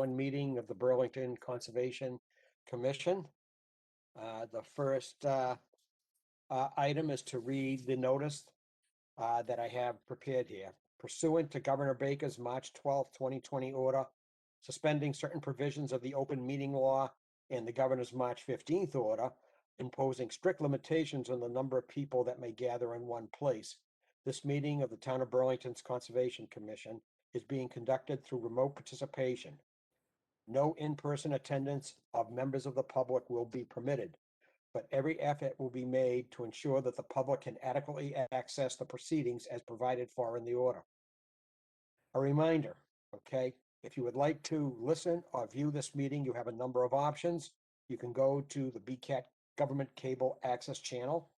2021 meeting of the Burlington Conservation Commission. The first item is to read the notice that I have prepared here. Pursuant to Governor Baker's March 12th, 2020 order, suspending certain provisions of the open meeting law and the governor's March 15th order, imposing strict limitations on the number of people that may gather in one place. This meeting of the Town of Burlington's Conservation Commission is being conducted through remote participation. No in-person attendance of members of the public will be permitted, but every effort will be made to ensure that the public can adequately access the proceedings as provided for in the order. A reminder, okay, if you would like to listen or view this meeting, you have a number of options. You can go to the BCAT Government Cable Access Channel.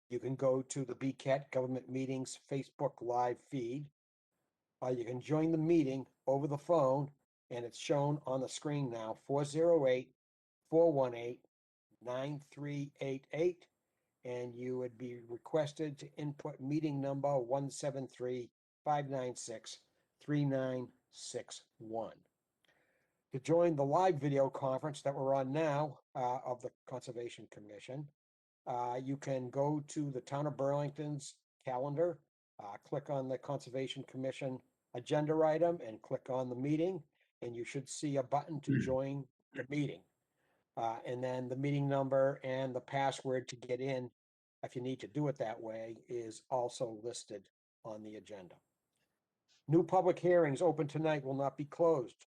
You can go to the BCAT Government Meetings Facebook Live feed. Or you can join the meeting over the phone, and it's shown on the screen now, 408-418-9388, and you would be requested to input meeting number 173-596-3961. To join the live video conference that we're on now of the Conservation Commission, you can go to the Town of Burlington's calendar, click on the Conservation Commission agenda item and click on the meeting, and you should see a button to join the meeting. And then the meeting number and the password to get in, if you need to do it that way, is also listed on the agenda. New public hearings open tonight will not be closed,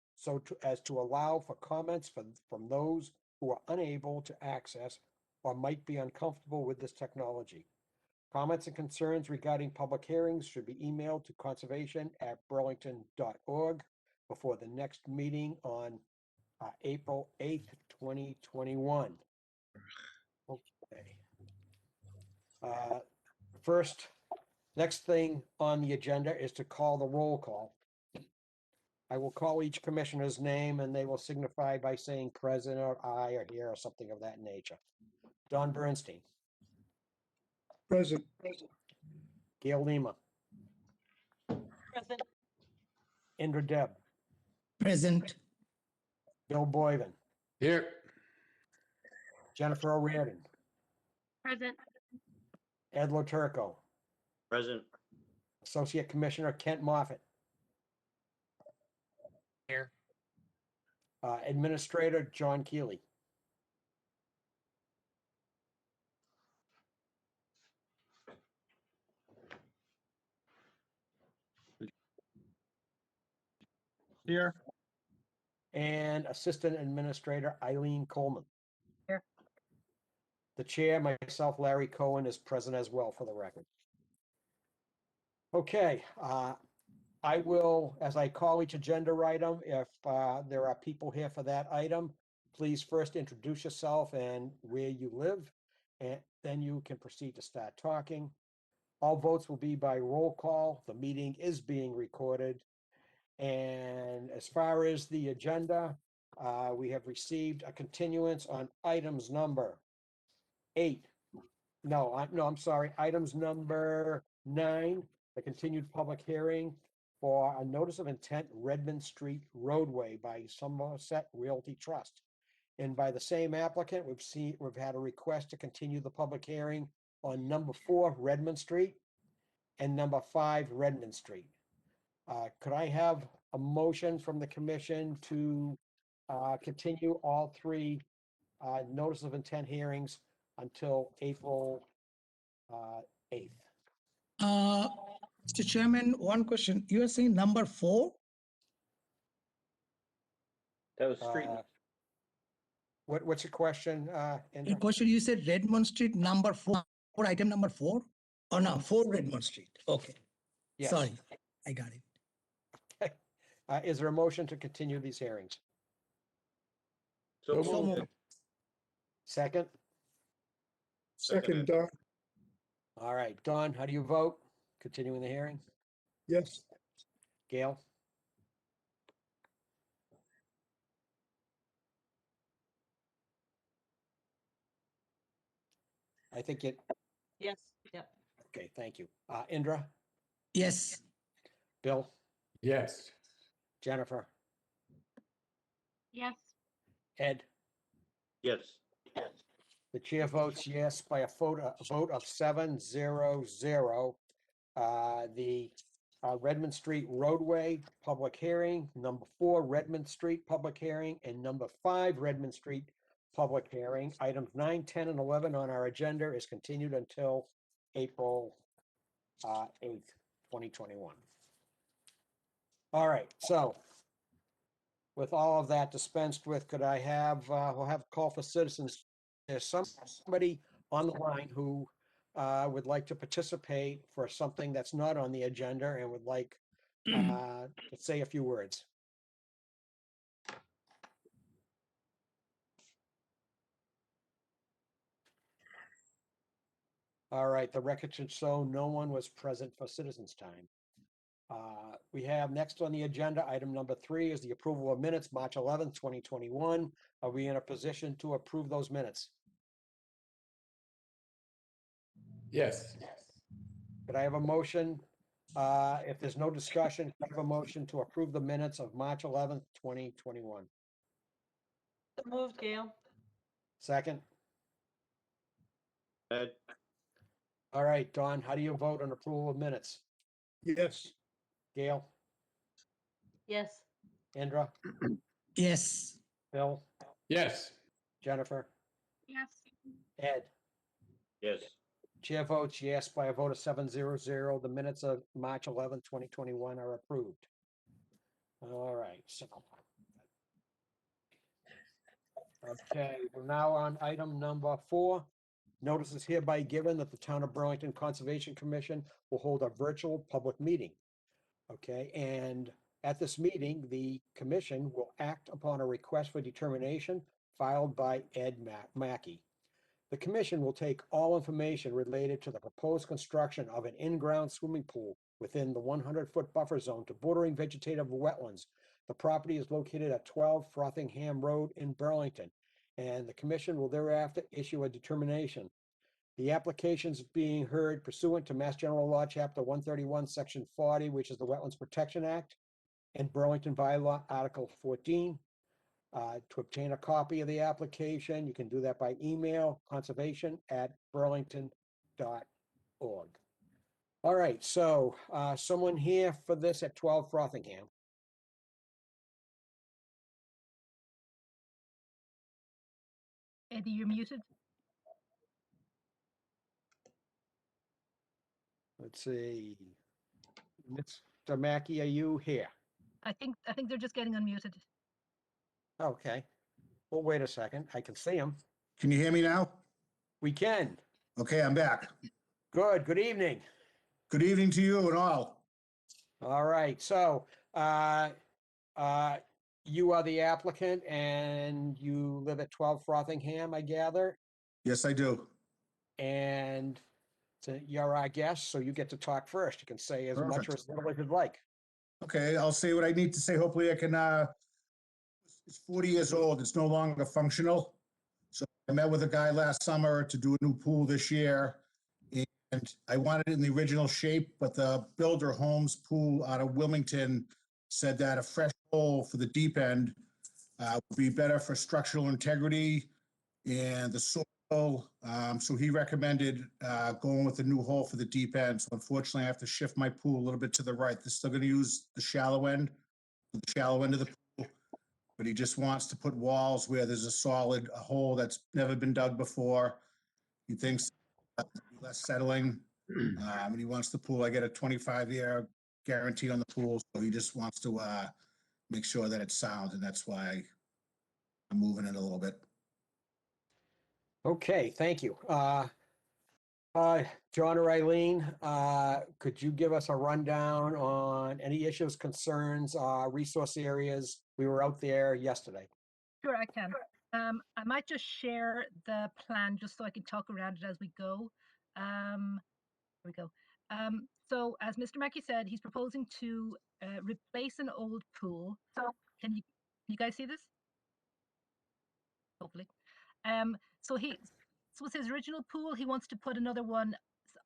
as to allow for comments from those who are unable to access or might be uncomfortable with this technology. Comments and concerns regarding public hearings should be emailed to conservation@burlington.org before the next meeting on April 8th, 2021. Okay. Next thing on the agenda is to call the roll call. I will call each commissioner's name and they will signify by saying present or I or here or something of that nature. Don Bernstein. Present. Gail Lima. Present. Indra Deb. Present. Bill Boyven. Here. Jennifer O'Riordan. Present. Ed Loturco. Present. Associate Commissioner Kent Moffett. Here. Administrator John Keeley. Here. And Assistant Administrator Eileen Coleman. Here. The chair, myself, Larry Cohen, is present as well for the record. Okay, I will, as I call each agenda item, if there are people here for that item, please first introduce yourself and where you live, and then you can proceed to start talking. All votes will be by roll call. The meeting is being recorded. And as far as the agenda, we have received a continuance on items number 8. I'm sorry, items number 9, the continued public hearing for a notice of intent Redmond Street roadway by Somerset Realty Trust. And by the same applicant, we've had a request to continue the public hearing on number 4 Redmond Street and number 5 Redmond Street. Could I have a motion from the commission to continue all 3 notice of intent hearings until April 8th? Mr. Chairman, one question. You are saying number 4? That was street. What's your question, Your Indra? question, you said Redmond Street number 4, item number 4? Or no, 4 Redmond Street. Okay. Yes. Sorry, I got it. Is there a motion to continue these hearings? So So moved. moved. Second? Second, Don. All right, Don, how do you vote? Continuing the hearing? Yes. Gail? I think it, Yes. Yep. okay, thank you. Indra? Yes. Bill? Yes. Jennifer? Yes. Ed? Yes. The chair votes yes by a vote of 7-0-0. The Redmond Street roadway public hearing, number 4 Redmond Street public hearing, and number 5 Redmond Street public hearing. Items 9, 10, and 11 on our agenda is continued until April 8th, 2021. All right, so with all of that dispensed with, could I have, we'll have a call for citizens. There's somebody on the line who would like to participate for something that's not on the agenda and would like to say a few words. All right, the record should show no one was present for citizens' time. We have next on the agenda, item number 3 is the approval of minutes, March 11th, 2021. Are we in a position to approve those minutes? Yes. Could I have a motion? If there's no discussion, could I have a motion to approve the minutes of March 11th, 2021? So moved, Gail. Second? Ed? All right, Don, how do you vote on approval of minutes? Yes. Gail? Yes. Indra? Yes. Bill? Yes. Jennifer? Yes. Ed? Yes. Chair votes yes by a vote of 7-0-0. The minutes of March 11th, 2021 are approved. All right, so. Okay, we're now on item number 4. Notice is hereby given that the Town of Burlington Conservation Commission will hold a virtual public meeting. Okay, and at this meeting, the commission will act upon a request for determination filed by Ed Mackey. The commission will take all information related to the proposed construction of an in-ground swimming pool within the 100-foot buffer zone to bordering vegetative wetlands. The property is located at 12 Frothingham Road in Burlington, and the commission will thereafter issue a determination. The application is being heard pursuant to Mass General Law, Chapter 131, Section 40, which is the Wetlands Protection Act, and Burlington Bylaw, Article 14. To obtain a copy of the application, you can do that by email, conservation@burlington.org. All right, so someone here for this at 12 Frothingham. Eddie, you're muted. Let's see. Mr. Mackey, are you here? I think they're just getting unmuted. Okay. Well, wait a second. I can see him. Can you hear me now? We can. Okay, I'm back. Good. Good evening. Good evening to you and all. All right. So you are the applicant and you live at 12 Frothingham, I gather. Yes, I do. And so you're our guest, so you get to talk first. You can say as much or Perfect. as little as you'd like. Okay, I'll say what I need to say. Hopefully I can, it's 40 years old. It's no longer functional. So I met with a guy last summer to do a new pool this year. And I wanted it in the original shape, but the builder Holmes Pool out of Wilmington said that a fresh hole for the deep end would be better for structural integrity and the soil. So he recommended going with the new hole for the deep end. So unfortunately, I have to shift my pool a little bit to the right. They're still going to use the shallow end of the pool, but he just wants to put walls where there's a hole that's never been dug before. He thinks less settling, and he wants the pool. I get a 25-year guarantee on the pool, so he just wants to make sure that it's sound, and that's why I'm moving it a little bit. Okay, thank you. John or Eileen, could you give us a rundown on any issues, concerns, resource areas? We were out there yesterday. Sure, I can. I might just share the plan just so I can talk around it as we go. Here we go. So as Mr. Mackey said, he's proposing to replace an old pool. So can you guys see this? Hopefully. So with his original pool, he wants to put another one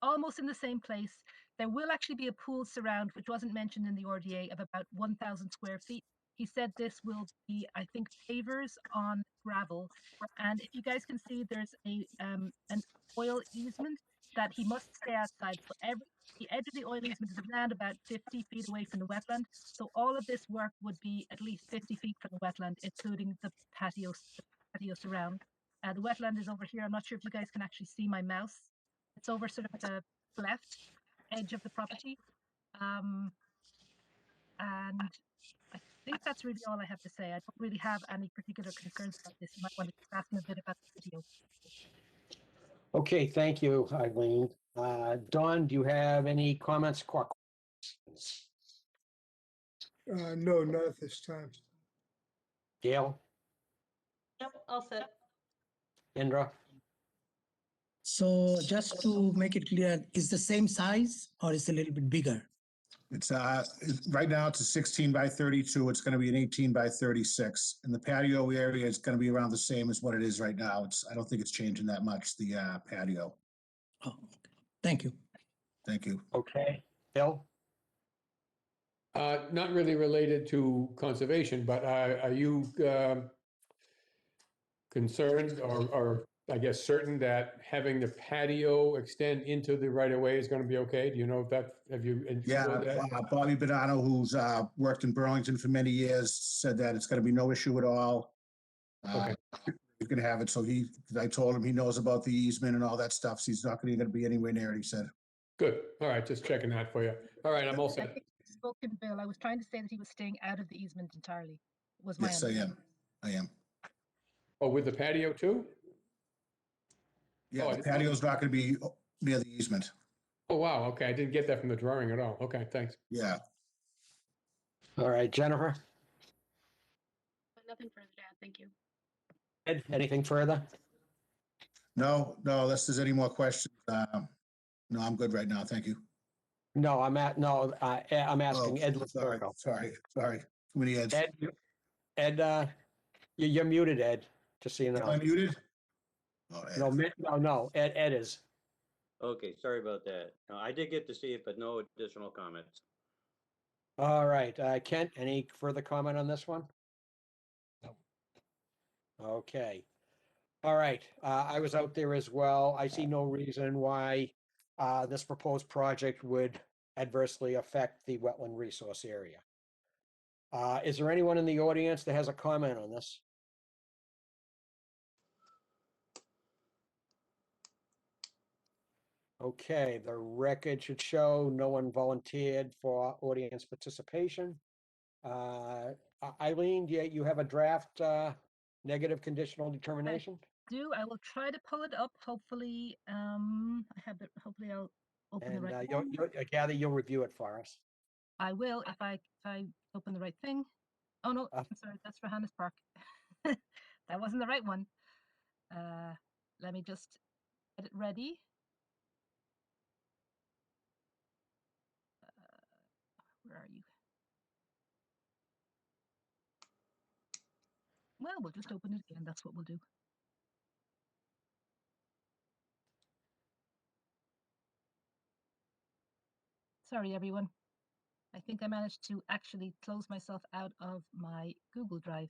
almost in the same place. There will actually be a pool surround, which wasn't mentioned in the RDA, of about 1,000 square feet. he said this will be, I think, pavers on gravel. And if you guys can see, there's an oil easement that he must stay outside. So the edge of the oil easement is around about 50 feet away from the wetland. So all of this work would be at least 50 feet from the wetland, including the patio surround. The wetland is over here. I'm not sure if you guys can actually see my mouse. It's over sort of the left edge of the property. And I think that's really all I have to say. I don't really have any particular concerns about this. You might want to ask me a bit about the video. Okay, thank you, Eileen. Dawn, do you have any comments? No, not at this time. Gail, Nope, all set. Indra? So just to make it clear, is the same size or is it a little bit bigger? It's, right now it's a 16 by 32. It's going to be an 18 by 36. And the patio area is going to be around the same as what it is right now. I don't think it's changing that much, the patio. Oh, okay. Thank you. Thank you. Okay, Bill? Not really related to conservation, but are you concerned or I guess certain that having the patio extend into the right of way is going to be okay? Do you know if have you Yeah, explored that? Bobby Bonanno, who's worked in Burlington for many years, said that it's going to be no issue at all. Okay. You can have it. So I told him he knows about the easement and all that stuff. So he's not going to be anywhere near it, he said. Good. All right, just checking that for you. All right, I'm all I set. think I spoke to Bill. I was trying to say that he was staying out of the easement entirely. Was my Yes, I understanding. am. I am. Oh, with the patio too? Yeah, Oh, I the didn't know patio's not going to be near the easement. Oh, wow. Okay, I didn't get that from the drawing at all. Okay, thanks. Yeah. All right, Jennifer? Nothing further to add, thank you. Ed, anything further? No, unless there's any more questions. No, I'm good right now. Thank you. No, I'm asking Ed Oh, sorry, Lisbergo. sorry. Too many Eds. Ed, you're muted, Ed, just so you Am know. I muted? Oh, Ed. No, Ed is. Okay, sorry about that. No, I did get to see it, but no additional comments. All right, Kent, any further comment on this one? No. Okay. All right, I was out there as well. I see no reason why this proposed project would adversely affect the wetland resource area. Is there anyone in the audience that has a comment on this? Okay, the record should show no one volunteered for audience participation. Eileen, you have a draft negative conditional determination? I will try to pull it up. Hopefully, hopefully I'll open the And right one. I gather you'll review it for us. I will if I open the right thing. Oh no, Uh, I'm sorry, that's for Hannes Park. That wasn't the right one. Let me just get it ready. Where are you? Well, we'll just open it again. That's what we'll do. Sorry, everyone. I think I managed to actually close myself out of my Google Drive.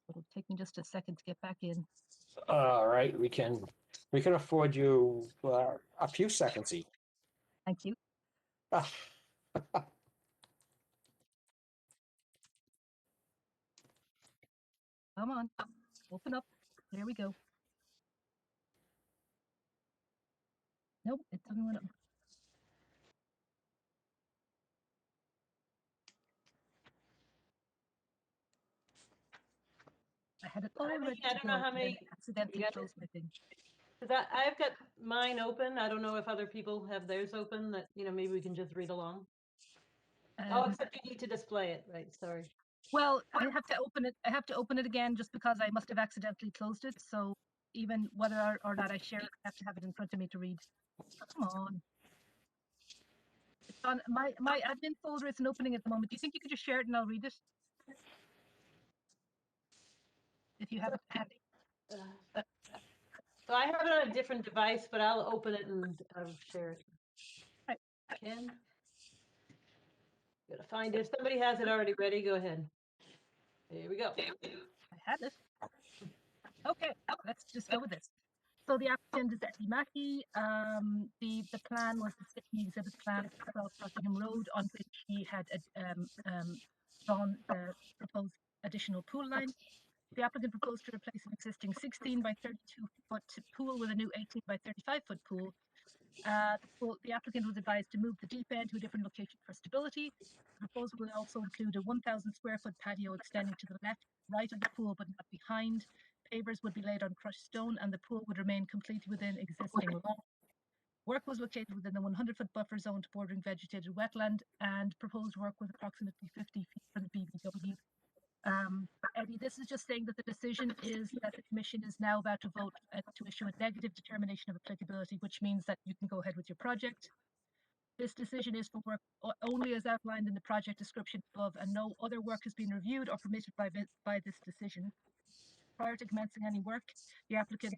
It'll take me just a second to get back in. All right, we can afford you a few seconds each. Thank you. Come on, open up. There we go. Nope, it doesn't want to. I had it all I ready don't to know go, how and then many- I accidentally you got closed my thing. Because I've got mine open. I don't know if other people have theirs open that, maybe we can just read along. Oh, except you need to display it, right? Sorry. Well, I have to open it. I have to open it again just because I must have accidentally closed it. So even whether or not I share it, I have to have it in front of me to read. Come on. It's on my admin folder. It's an opening at the moment. Do you think you could just share it and I'll read it? If you have it handy. So I have it on a different device, but I'll open it and share it. Right. Gotta find it. If somebody has it already ready, go ahead. There we go. I had it. Okay, let's just go with this. So the applicant is Eddie Mackey. The plan was the Sydney exhibit plan for 12 Rockingham Road, on which he had drawn the proposed additional pool line. The applicant proposed to replace an existing 16 by 32 foot pool with a new 18 by 35 foot pool. The applicant was advised to move the deep end to a different location for stability. The proposal will also include a 1,000 square foot patio extending to the left, right of the pool, but not behind. Pavers would be laid on crushed stone, and the pool would remain completely within existing lawn. Work was located within the 100-foot buffer zone to bordering vegetated wetland, and proposed work was approximately 50 feet from the BBW. Eddie, this is just saying that the decision is that the commission is now about to vote to issue a negative determination of applicability, which means that you can go ahead with your project. This decision is for work only as outlined in the project description above, and no other work has been reviewed or permitted by this decision. Prior to commencing any work, the applicant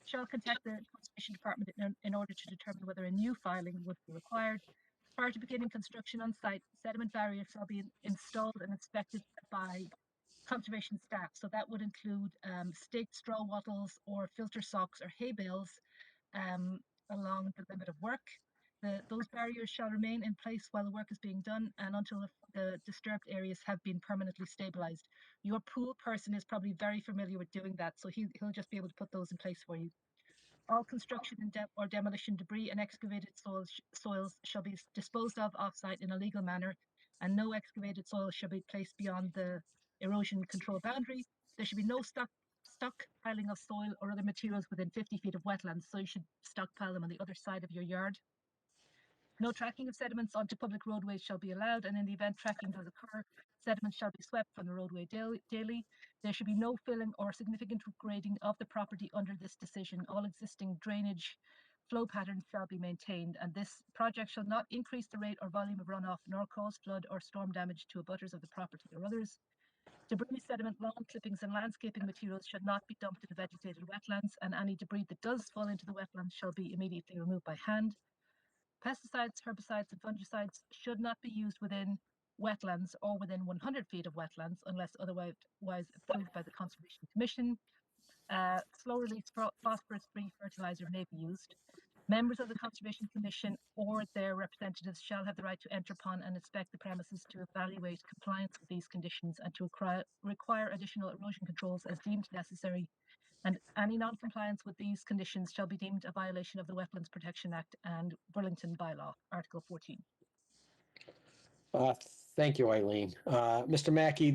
shall contact the Conservation Department in order to determine whether a new filing would be required. Prior to beginning construction on site, sediment barriers shall be installed and inspected by conservation staff. So that would include staked straw wattles or filter socks or hay bales along the limit of work. Those barriers shall remain in place while the work is being done and until the disturbed areas have been permanently stabilized. Your pool person is probably very familiar with doing that, so he'll just be able to put those in place for you. All construction or demolition debris and excavated soils shall be disposed of off-site in a legal manner, and no excavated soils shall be placed beyond the erosion control boundary. There should be no stockpiling of soil or other materials within 50 feet of wetlands, so you should stockpile them on the other side of your yard. No tracking of sediments onto public roadways shall be allowed, and in the event tracking does occur, sediments shall be swept from the roadway daily. There should be no filling or significant grading of the property under this decision. All existing drainage flow patterns shall be maintained, and this project shall not increase the rate or volume of runoff, nor cause flood or storm damage to abutters of the property or others. Debris, sediment, lawn clippings, and landscaping materials should not be dumped in the vegetated wetlands, and any debris that does fall into the wetlands shall be immediately removed by hand. Pesticides, herbicides, and fungicides should not be used within wetlands or within 100 feet of wetlands unless otherwise approved by the Conservation Commission. Slow-release phosphorus-free fertilizer may be used. Members of the Conservation Commission or their representatives shall have the right to enter upon and inspect the premises to evaluate compliance with these conditions and to require additional erosion controls as deemed necessary. And any non-compliance with these conditions shall be deemed a violation of the Wetlands Protection Act and Burlington Bylaw, Article 14. Uh, Thank you, Eileen. Mr. Mackey,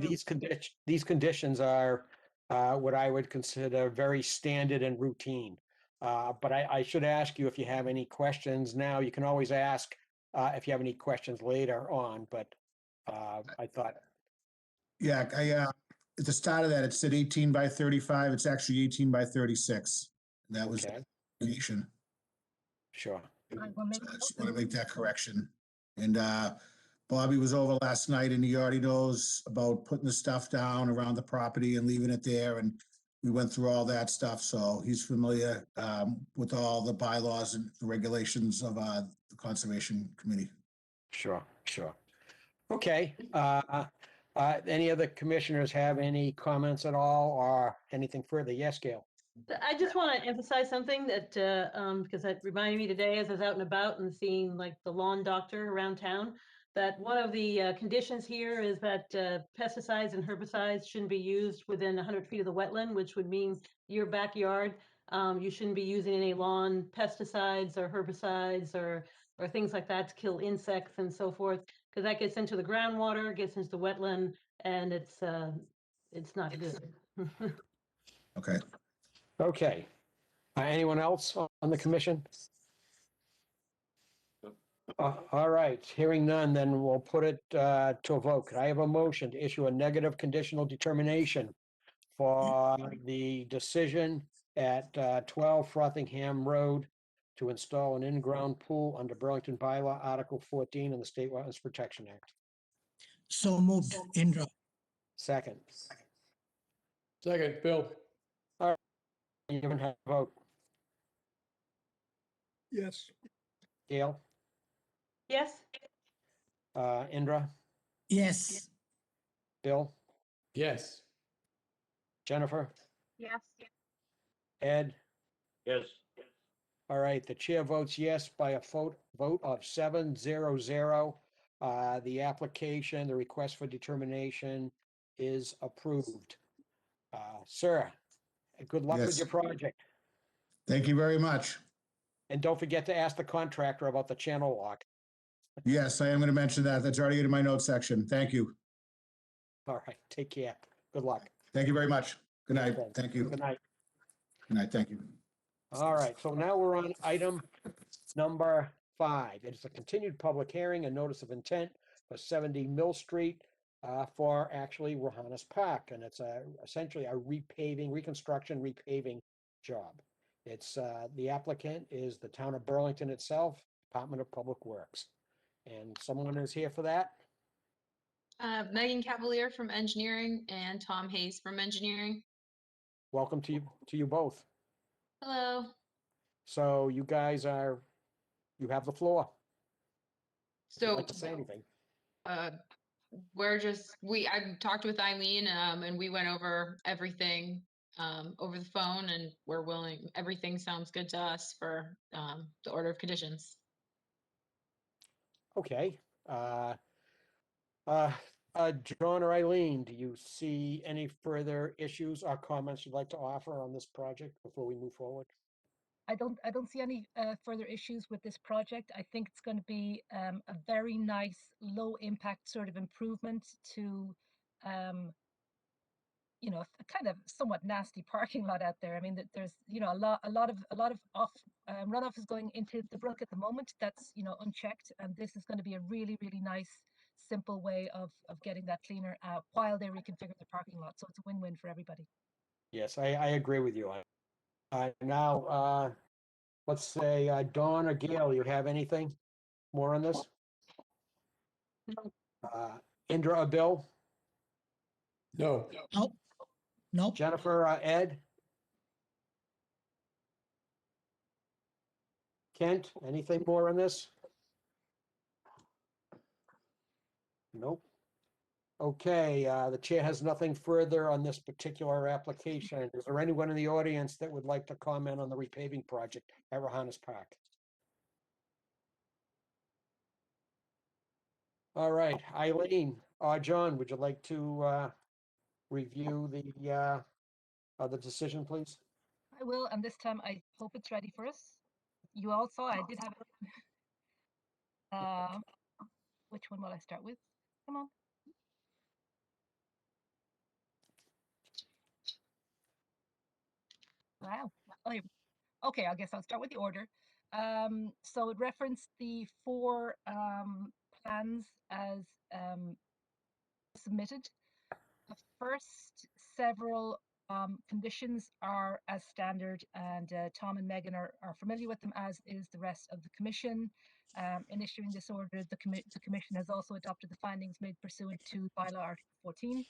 these conditions are what I would consider very standard and routine. But I should ask you if you have any questions now. You can always ask if you have any questions later on, but I thought, Yeah, at the start of that, it said 18 by 35. It's actually 18 by 36. And that was okay, the location. sure. I will make So I a just want note. to make that correction. And Bobby was over last night and he already knows about putting the stuff down around the property and leaving it there. And we went through all that stuff. So he's familiar with all the bylaws and the regulations of the Conservation Committee. Sure, sure. Okay. Any other commissioners have any comments at all or anything further? Yes, Gail. I just want to emphasize something that, because that reminded me today as I was out and about and seeing like the lawn doctor around town, that one of the conditions here is that pesticides and herbicides shouldn't be used within 100 feet of the wetland, which would mean your backyard. You shouldn't be using any lawn pesticides or herbicides or things like that to kill insects and so forth, because that gets into the groundwater, gets into the wetland, and it's not good. Okay. Okay. Anyone else on the commission? All right, hearing none, then we'll put it to a vote. Could I have a motion to issue a negative conditional determination for the decision at 12 Frothingham Road to install an in-ground pool under Burlington Bylaw, Article 14 in the State Wetlands Protection Act? So moved, Indra. Second. Second, Bill. You can have a vote. Yes, Gail, Yes? Indra, Yes, Bill, Yes. Jennifer, Yes. Ed? Yes, All right, the chair votes yes by a vote of 7-0-0. The application, the request for determination is approved. Sir, good luck with Yes. your project. Thank you very much. And don't forget to ask the contractor about the channel lock. Yes, I am going to mention that. That's already in my notes section. Thank you. All right, take care. Good luck. Thank you very much. Good night. Okay. Thank you. Good night. Good night. Thank you. All right, so now we're on item number 5. It's a continued public hearing and notice of intent for 70 Mill Street for actually Rohannes Park. And it's essentially a reconstruction repaving job. It's the applicant is the town of Burlington itself, Department of Public Works. And someone is here for that. Megan Cavalier from engineering and Tom Hayes from engineering. Welcome to you both. Hello. So you guys you have the floor. Would you So like to say anything? uh, I talked with Eileen and we went over everything over the phone, and everything sounds good to us for the order of conditions. Okay. John or Eileen, do you see any further issues or comments you'd like to offer on this project before we move forward? I don't see any further issues with this project. I think it's going to be a very nice, low impact sort of improvement to, a kind of somewhat nasty parking lot out there. I mean, there's a lot of runoff is going into the brook at the moment. That's unchecked, and this is going to be a really nice, simple way of getting that cleaner while they reconfigure the parking lot. So it's a win-win for everybody. Yes, I agree with you. Now, let's say Dawn or Gail, you have anything more on this? Indra or Bill? No. No, no, Jennifer, Ed? Kent, anything more on this? Nope. Okay, the chair has nothing further on this particular application. Is there anyone in the audience that would like to comment on the repaving project at Rohannes Park? All right, Eileen, John, would you like to review the decision, please? I will, and this time I hope it's ready for us. You all saw I did have it. Which one will I start with? Come on. Wow. Oh, okay, I guess I'll start with the order. So it referenced the 4 plans as submitted. The first several conditions are as standard, and Tom and Megan are familiar with them, as is the rest of the commission. In issuing this order, the commission has also adopted the findings made pursuant to bylaw Article 14.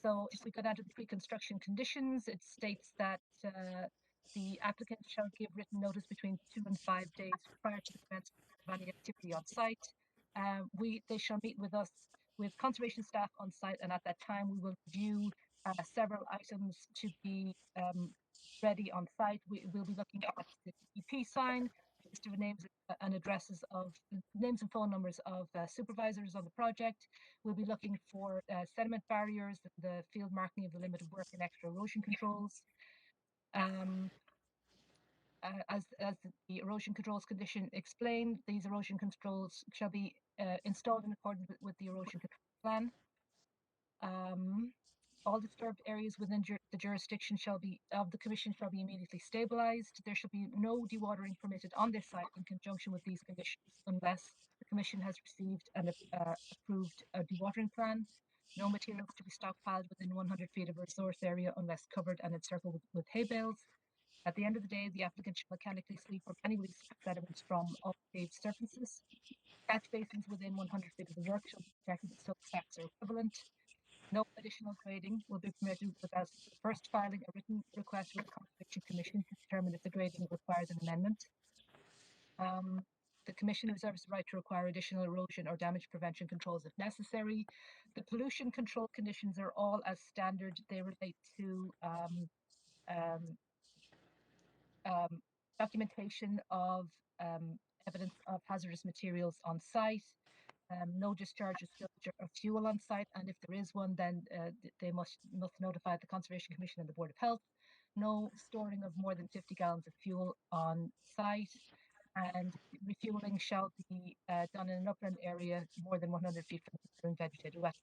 So if we go down to the pre-construction conditions, it states that the applicant shall give written notice between 2 and 5 days prior to the commencement of any activity on site. They shall meet with us, with conservation staff on site, and at that time we will review several items to be ready on site. We'll be looking at the EP sign, list of names and addresses of names and phone numbers of supervisors on the project. We'll be looking for sediment barriers, the field marking of the limit of work and extra erosion controls. As the erosion controls condition explained, these erosion controls shall be installed in accordance with the erosion control plan. All disturbed areas within the jurisdiction of the commission shall be immediately stabilized. There shall be no dewatering permitted on this site in conjunction with these conditions unless the commission has received and approved a dewatering plan. No materials to be stockpiled within 100 feet of a resource area unless covered and encircled with hay bales. At the end of the day, the applicant shall mechanically sweep or manually sediments from all paved surfaces. Catch basins within 100 feet of the work shall be protected with silt sacks or equivalent. No additional grading will be permitted without first filing a written request with the Conservation Commission to determine if the grading requires an amendment. The Commission reserves the right to require additional erosion or damage prevention controls if necessary. The pollution control conditions are all as standard. They relate to um, documentation of evidence of hazardous materials on site, no discharge of spillage or fuel on site, and if there is one, then they must notify the Conservation Commission and the Board of Health. No storing of more than 50 gallons of fuel on site, and refueling shall be done in an upland area more than 100 feet from the vegetated wetlands.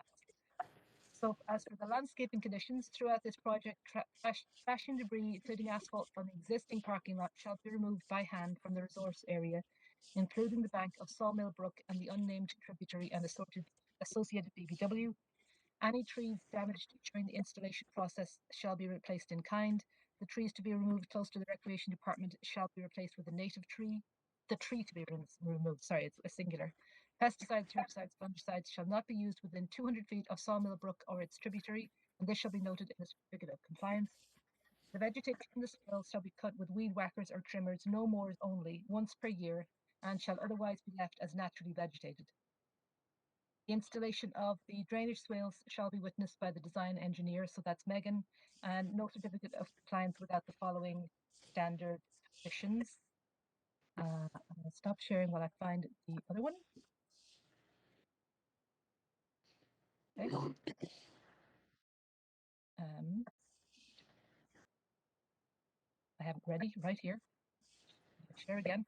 So as for the landscaping conditions, throughout this project, trash and debris, including asphalt from the existing parking lot, shall be removed by hand from the resource area, including the bank of Sawmill Brook and the unnamed tributary and associated BBW. Any trees damaged during the installation process shall be replaced in kind. The trees to be removed close to the Recreation Department shall be replaced with a native tree. The tree to be removed, sorry, it's a singular. Pesticides, herbicides, fungicides shall not be used within 200 feet of Sawmill Brook or its tributary, and this shall be noted in the certificate of compliance. The vegetation in the swales shall be cut with weed whackers or trimmers, no more only once per year, and shall otherwise be left as naturally vegetated. The installation of the drainage swales shall be witnessed by the design engineer, so that's Megan, and no certificate of compliance without the following standard conditions. I'm going to stop sharing while I find the other one. Okay. I have it ready right here. Share again.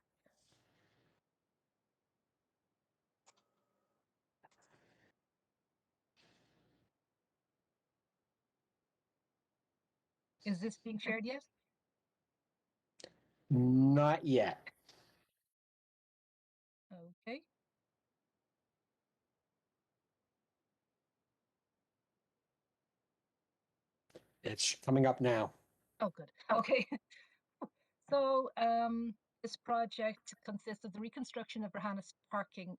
Is this being shared yet? Not yet. Okay. It's coming up now. Oh, good. Okay. So this project consists of the reconstruction of Rahanna's parking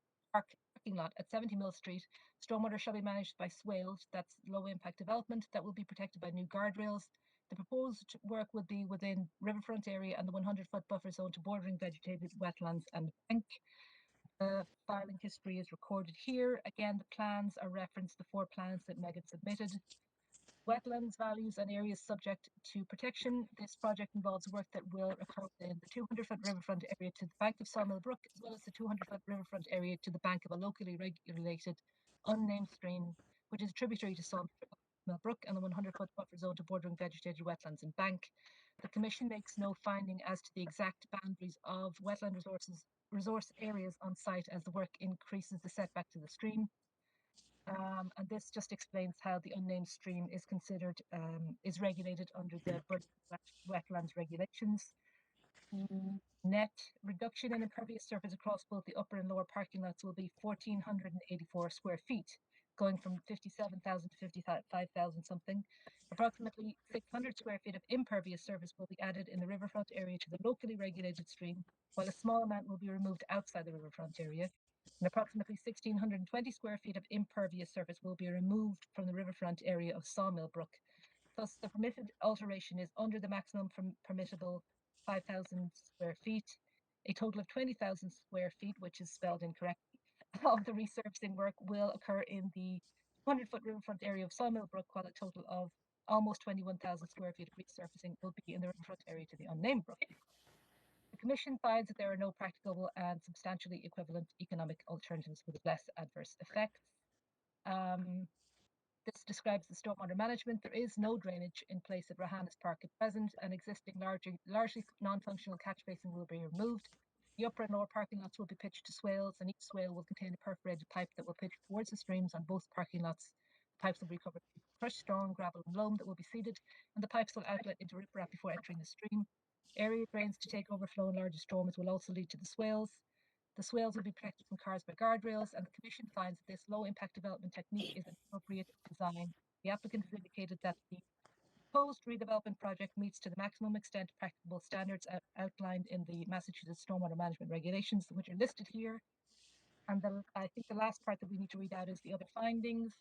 lot at 70 Mill Street. Stormwater shall be managed by swales, that's low impact development, that will be protected by new guardrails. The proposed work would be within riverfront area and the 100-foot buffer zone to bordering vegetated wetlands and bank. The filing history is recorded here. Again, the plans are referenced, the 4 plans that Megan submitted. Wetlands, values, and areas subject to protection. This project involves work that will occur in the 200-foot riverfront area to the bank of Sawmill Brook, as well as the 200-foot riverfront area to the bank of a locally regulated unnamed stream, which is tributary to Sawmill Brook, and the 100-foot buffer zone to bordering vegetated wetlands and bank. The Commission makes no finding as to the exact boundaries of wetland resource areas on site as the work increases the setback to the stream. And this just explains how the unnamed stream is considered, is regulated under the wetlands regulations. The net reduction in impervious surface across both the upper and lower parking lots will be 1,484 square feet, going from 57,000 to 55,000 something. Approximately 600 square feet of impervious surface will be added in the riverfront area to the locally regulated stream, while a small amount will be removed outside the riverfront area. And approximately 1,620 square feet of impervious surface will be removed from the riverfront area of Sawmill Brook. Thus, the permitted alteration is under the maximum permissible 5,000 square feet. A total of 20,000 square feet, which is spelled incorrectly, of the resurfacing work will occur in the 100-foot riverfront area of Sawmill Brook, while a total of almost 21,000 square feet of resurfacing will be in the riverfront area to the unnamed brook. The Commission finds that there are no practicable and substantially equivalent economic alternatives with less adverse effects. This describes the stormwater management. There is no drainage in place at Rahanna's Park at present. An existing largely non-functional catch basin will be removed. The upper and lower parking lots will be pitched to swales, and each swale will contain a perforated pipe that will pitch towards the streams on both parking lots. The pipes will be covered with crushed stone, gravel, and loam that will be seeded, and the pipes will outlet into riprap before entering the stream. Area drains to take overflow in larger storms will also lead to the swales. The swales will be protected from cars by guardrails, and the Commission finds that this low-impact development technique is an appropriate design. The applicant has indicated that the proposed redevelopment project meets to the maximum extent practicable standards outlined in the Massachusetts Stormwater Management Regulations, which are listed here. And I think the last part that we need to read out is the other findings.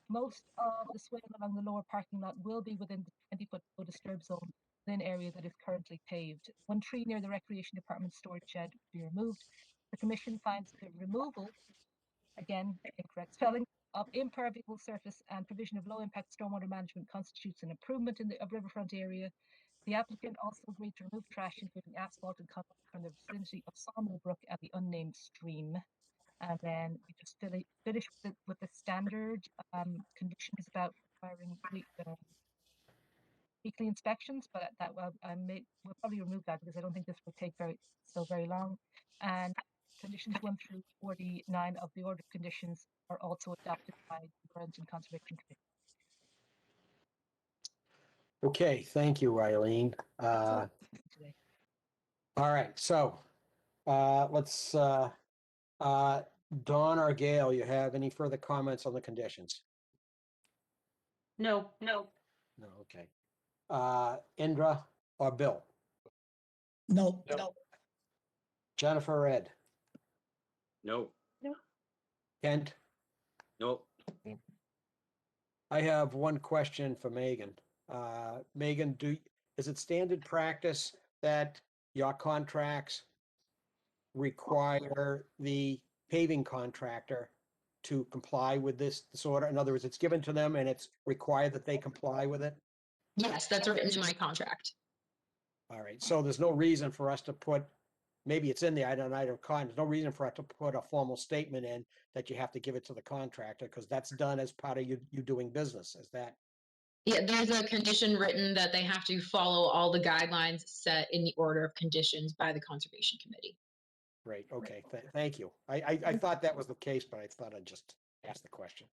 Most of the swale along the lower parking lot will be within the 20-foot no disturb zone within area that is currently paved. One tree near the Recreation Department storage shed will be removed. The commission finds the removal, again, incorrect spelling, of impermeable surface and provision of low-impact stormwater management constitutes an improvement in the riverfront area. The applicant also agreed to remove trash, including asphalt and concrete, from the vicinity of Sawmill Brook and the unnamed stream. And then we just finish with the standard conditions about requiring weekly inspections, but that we'll probably remove that because I don't think this will take very long. And conditions 1 through 49 of the order of conditions are also adopted by the Burlington Conservation Committee. Okay, thank you, Eileen. Today. All right, so let's, Dawn or Gail, you have any further comments on the conditions? No. No, okay. Indra or Bill? No, Jennifer or Ed? No, Kent? no. I have one question for Megan. Megan, is it standard practice that your contracts require the paving contractor to comply with this order? In other words, it's given to them and it's required that they comply with it? Yes, that's written in my contract. All right, so there's no reason for us to put, maybe it's in the item of con, there's no reason for us to put a formal statement in that you have to give it to the contractor, because that's done as part of you doing business, is that? Yeah, there's a condition written that they have to follow all the guidelines set in the order of conditions by the Conservation Committee. Great, okay, thank you. I thought that was the case, but I thought I'd just ask the question.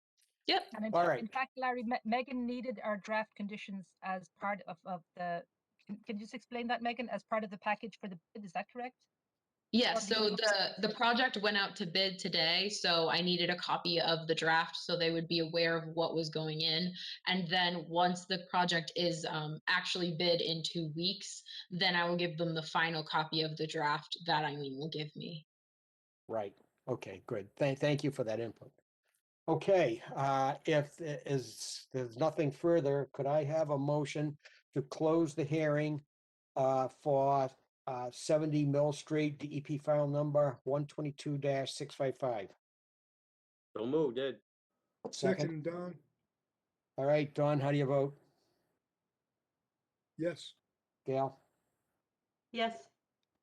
Yep. And All right. in fact, Larry, Megan needed our draft conditions as part of the, can you just explain that, Megan, as part of the package for the bid, is that correct? Yes, so the project went out to bid today, so I needed a copy of the draft so they would be aware of what was going in. And then once the project is actually bid in 2 weeks, then I will give them the final copy of the draft that Eileen will give me. Right, okay, good. Thank you for that input. Okay, if there's nothing further, could I have a motion to close the hearing for 70 Mill Street, DEP file number 122-655? So moved, Ed. Second, Don, All right, Dawn, how do you vote? yes. Gail? Yes.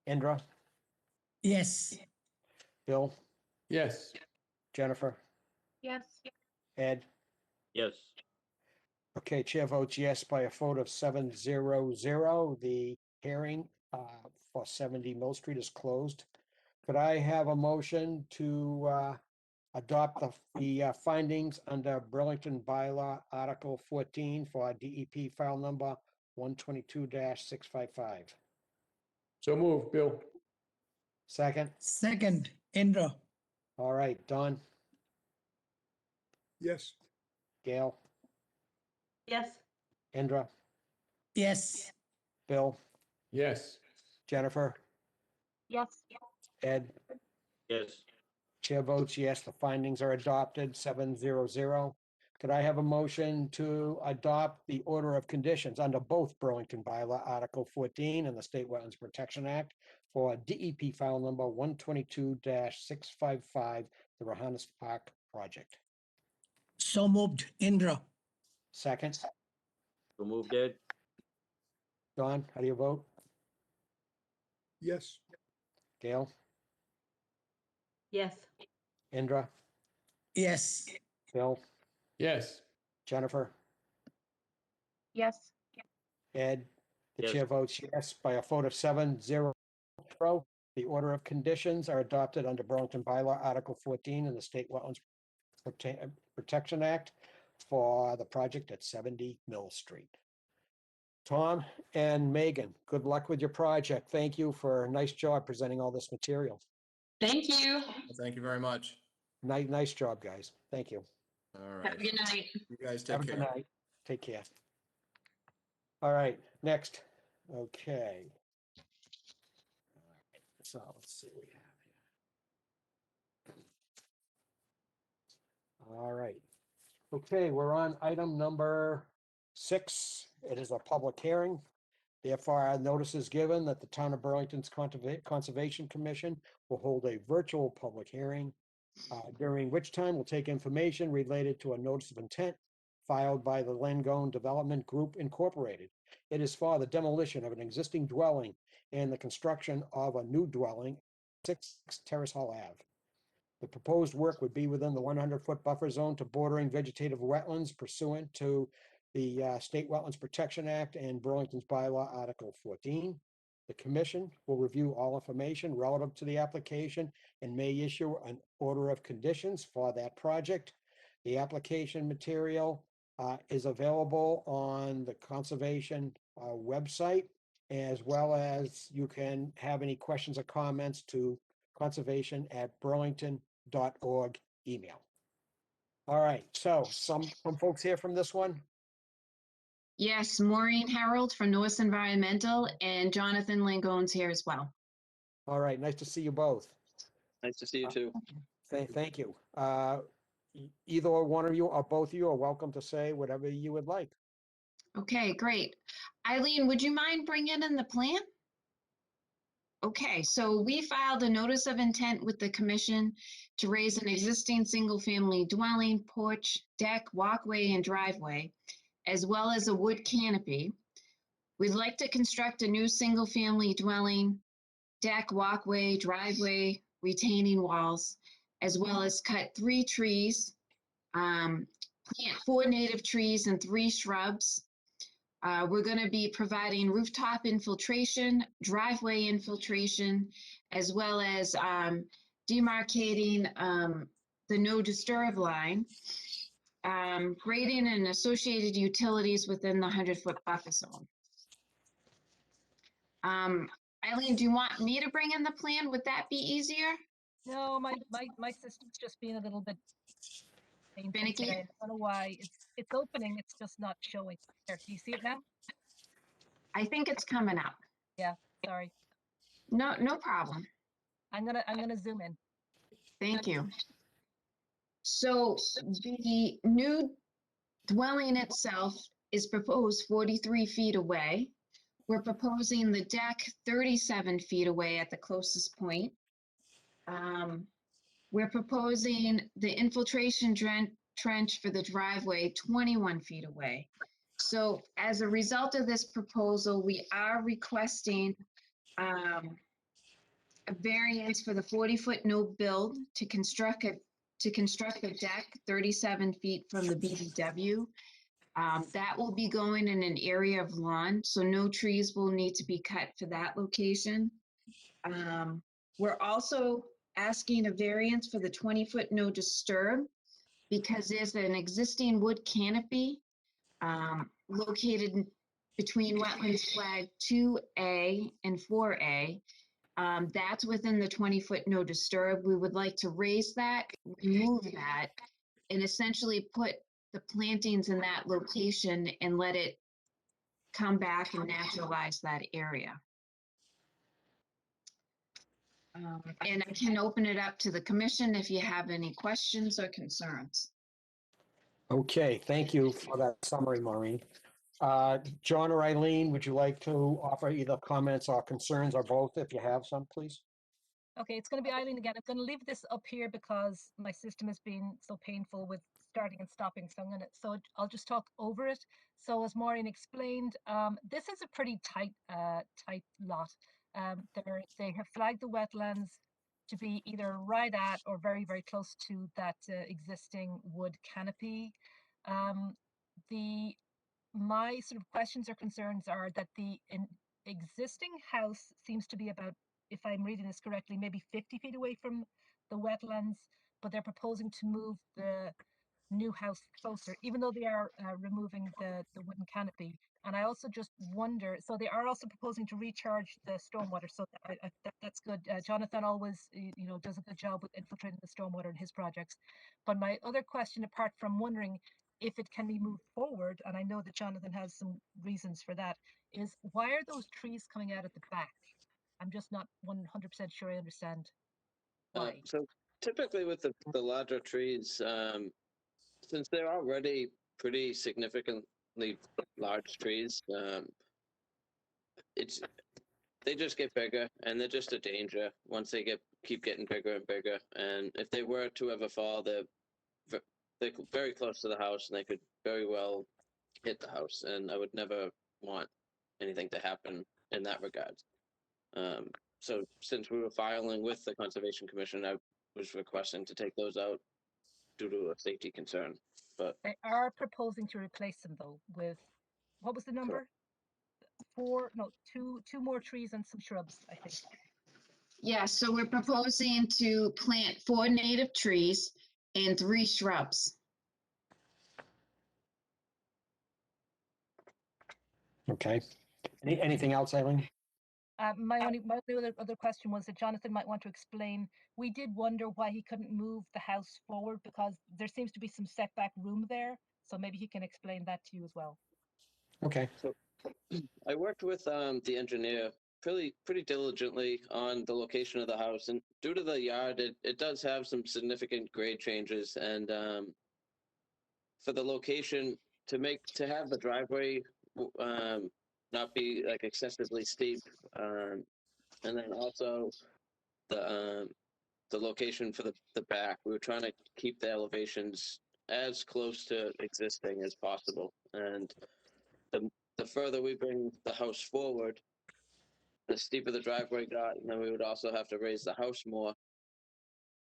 Indra? yes, Bill? Yes, Jennifer? Yes. Ed? Yes, Okay, chair votes yes by a vote of 7-0-0. The hearing for 70 Mill Street is closed. Could I have a motion to adopt the findings under Burlington Bylaw Article 14 for DEP file number 122-655? so move, Bill. Second? second, Indra, All right, Don, Yes, Gail, Yes. Indra, yes, Bill, Yes, Jennifer, Yes. Ed? yes, Chair votes yes, the findings are adopted, 7-0-0. Could I have a motion to adopt the order of conditions under both Burlington Bylaw Article 14 and the State Wetlands Protection Act for DEP file number 122-655, the Rohannes Park project? so moved, Indra, Second, so moved, Ed. Don, how do you vote? yes, Gail, Yes. Indra, yes, Bill, yes, Jennifer, Yes. Ed? The Yes. chair votes yes by a vote of 7-0. The order of conditions are adopted under Burlington Bylaw Article 14 and the State Wetlands Protection Act for the project at 70 Mill Street. Tom and Megan, good luck with your project. Thank you for a nice job presenting all this material. Thank you. Thank you very much. Nice job, guys. Thank you. All Have a right. good night. You guys Have take a good care. night. Take care. All right, next. Okay. So let's see what we have here. All right. Okay, we're on item number 6. It is a public hearing. Therefore, our notice is given that the Town of Burlington's Conservation Commission will hold a virtual public hearing, during which time we'll take information related to a notice of intent filed by the Langone Development Group Incorporated. It is for the demolition of an existing dwelling and the construction of a new dwelling, 6 Terrace Hall Ave. The proposed work would be within the 100-foot buffer zone to bordering vegetative wetlands pursuant to the State Wetlands Protection Act and Burlington's bylaw Article 14. The commission will review all information relative to the application and may issue an order of conditions for that project. The application material is available on the conservation website, as well as you can have any questions or comments to conservation@burlington.org email. All right, so some folks here from this one. Yes, Maureen Harold from Norse Environmental and Jonathan Langone's here as well. All right, nice to see you both. Nice to see you too. Thank you. Either one of you or both of you are welcome to say whatever you would like. Okay, great. Eileen, would you mind bringing in the plan? Okay, so we filed a notice of intent with the commission to raise an existing single-family dwelling, porch, deck, walkway, and driveway, as well as a wood canopy. We'd like to construct a new single-family dwelling, deck, walkway, driveway, retaining walls, as well as cut 3 trees, plant 4 native trees and 3 shrubs. We're going to be providing rooftop infiltration, driveway infiltration, as well as demarcating the no disturb line, grading and associated utilities within the 100-foot buffer zone. Eileen, do you want me to bring in the plan? Would that be easier? No, my system's just being a little bit painful Finicky? today. I don't know why. It's opening, it's just not showing. There, do you see it now? I think it's coming up. Yeah, sorry. No problem. I'm gonna zoom in. Thank you. So the new dwelling itself is proposed 43 feet away. We're proposing the deck 37 feet away at the closest point. We're proposing the infiltration trench for the driveway 21 feet away. So as a result of this proposal, we are requesting a variance for the 40-foot no build to construct a deck 37 feet from the BDW. That will be going in an area of lawn, so no trees will need to be cut for that location. We're also asking a variance for the 20-foot no disturb because there's an existing wood canopy located between wetlands flag 2A and 4A. That's within the 20-foot no disturb. We would like to raise that, remove that, and essentially put the plantings in that location and let it come back and naturalize that area. And I can open it up to the commission if you have any questions or concerns. Okay, thank you for that summary, Maureen. John or Eileen, would you like to offer either comments or concerns or both if you have some, please? Okay, it's going to be Eileen again. I'm going to leave this up here because my system has been so painful with starting and stopping. So I'll just talk over it. So as Maureen explained, this is a pretty tight lot. They have flagged the wetlands to be either right at or very, very close to that existing wood canopy. My sort of questions or concerns are that the existing house seems to be about, if I'm reading this correctly, maybe 50 feet away from the wetlands, but they're proposing to move the new house closer, even though they are removing the wooden canopy. And I also just wonder, so they are also proposing to recharge the stormwater. So that's good. Jonathan always, does a good job with infiltrating the stormwater in his projects. But my other question, apart from wondering if it can be moved forward, and I know that Jonathan has some reasons for that, is why are those trees coming out at the back? I'm just not 100% sure I understand why. So typically with the larger trees, since they're already pretty significantly large trees, they just get bigger, and they're just a danger once they keep getting bigger and bigger. And if they were to ever fall, they're very close to the house, and they could very well hit the house. And I would never want anything to happen in that regard. So since we were filing with the Conservation Commission, I was requesting to take those out due to a safety concern. But They are proposing to replace them though with, what was the number? Two more trees and some shrubs, I think. Yeah, so we're proposing to plant 4 native trees and 3 shrubs. Okay. Anything else, Eileen? My only other question was that Jonathan might want to explain. We did wonder why he couldn't move the house forward because there seems to be some setback room there. So maybe he can explain that to you as well. Okay. so I worked with the engineer pretty diligently on the location of the house, and due to the yard, it does have some significant grade changes, and for the location to have the driveway not be like excessively steep, and then also the location for the back, we were trying to keep the elevations as close to existing as possible, and the further we bring the house forward, the steeper the driveway got, and then we would also have to raise the house more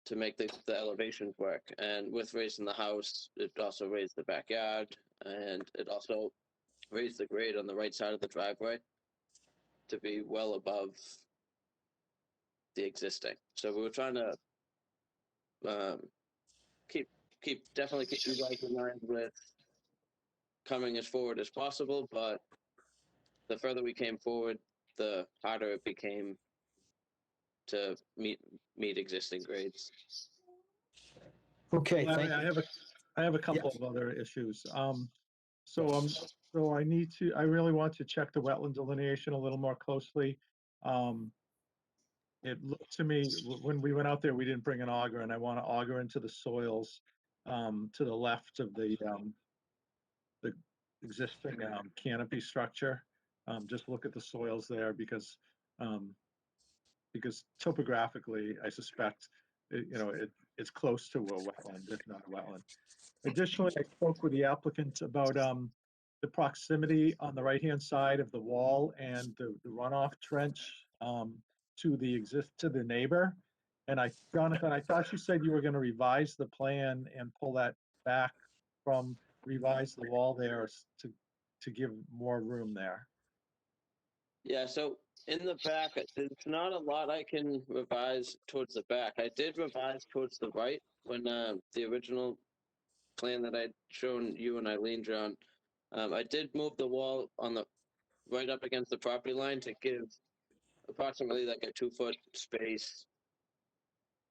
to make the elevations work. And with raising the house, it also raised the backyard, and it also raised the grade on the right side of the driveway to be well above the existing. So we were trying to definitely keep you guys in mind with coming as forward as possible, but the further we came forward, the harder it became to meet existing grades. Okay, Larry, thank you. I have a couple of other issues. So I really want to check the wetland delineation a little more closely. It looked to me, when we went out there, we didn't bring an auger, and I want to auger into the soils to the left of the existing canopy structure. Just look at the soils there because topographically, I suspect, it's close to a wetland, if not a wetland. Additionally, I spoke with the applicant about the proximity on the right-hand side of the wall and the runoff trench to the neighbor. And Jonathan, I thought you said you were going to revise the plan and pull that back from revise the wall there to give more room there. Yeah, so in the back, there's not a lot I can revise towards the back. I did revise towards the right when the original plan that I'd shown you and Eileen, John. I did move the wall on the right up against the property line to give approximately like a 2-foot space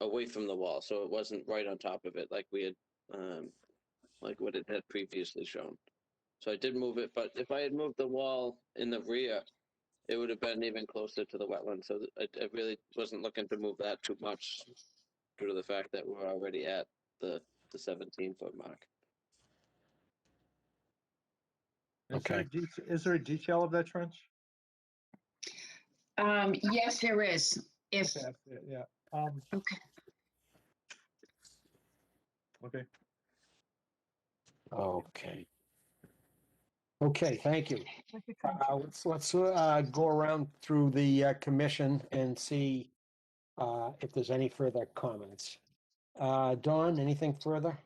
away from the wall, so it wasn't right on top of it like we had, like what it had previously shown. So I did move it, but if I had moved the wall in the rear, it would have been even closer to the wetland. So I really wasn't looking to move that too much due to the fact that we're already at the 17-foot mark. Okay. Is there a detail of that trench? Yes, there is. If, Okay, yeah. okay. Okay. Okay. Okay, thank you. With your trench. Let's go around through the commission and see if there's any further comments. Dawn, anything further?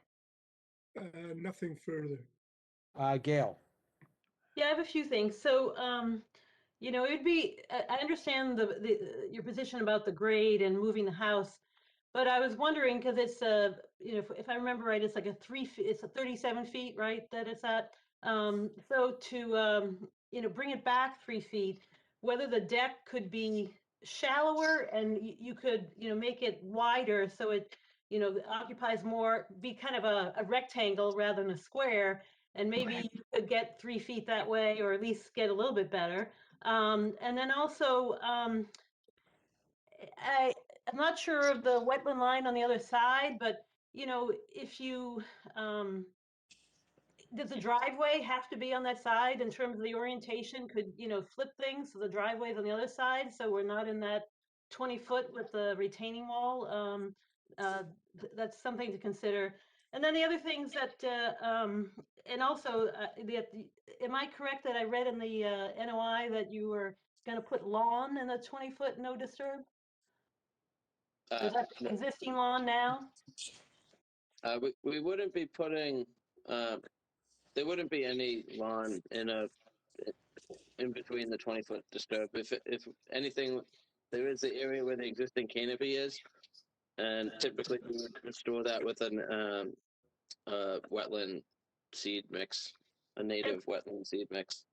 Nothing further. Gail? Yeah, I have a few things. So, it'd be, I understand your position about the grade and moving the house, but I was wondering, because it's if I remember right, it's like it's a 37 feet, right, that it's at. So to, bring it back 3 feet, whether the deck could be shallower and you could, make it wider so it, occupies more, be kind of a rectangle rather than a square, and maybe you could get 3 feet that way, or at least get a little bit better. And then also, I'm not sure of the wetland line on the other side, but if you does the driveway have to be on that side in terms of the orientation? Could, flip things so the driveway's on the other side, so we're not in that 20-foot with the retaining wall? That's something to consider. And then the other things that, and also, am I correct that I read in the NOI that you were gonna put lawn in the 20-foot no disturb? Uh, Is that no, existing lawn now? we wouldn't be putting, there wouldn't be any lawn in between the 20-foot disturb. If anything, there is the area where the existing canopy is, and typically we would restore that with an wetland seed mix, a native wetland seed mix.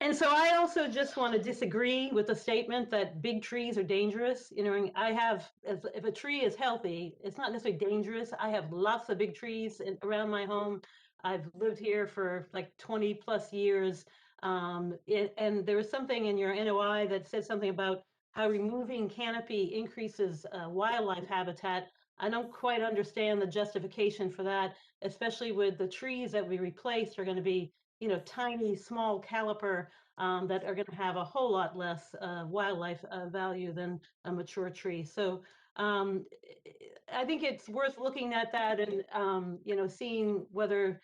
And so I also just want to disagree with the statement that big trees are dangerous. And I have, if a tree is healthy, it's not necessarily dangerous. I have lots of big trees around my home. I've lived here for like 20 plus years. And there was something in your NOI that said something about how removing canopy increases wildlife habitat. I don't quite understand the justification for that, especially with the trees that we replaced are going to be tiny, small caliper that are going to have a whole lot less wildlife value than a mature tree. So I think it's worth looking at that and, seeing whether,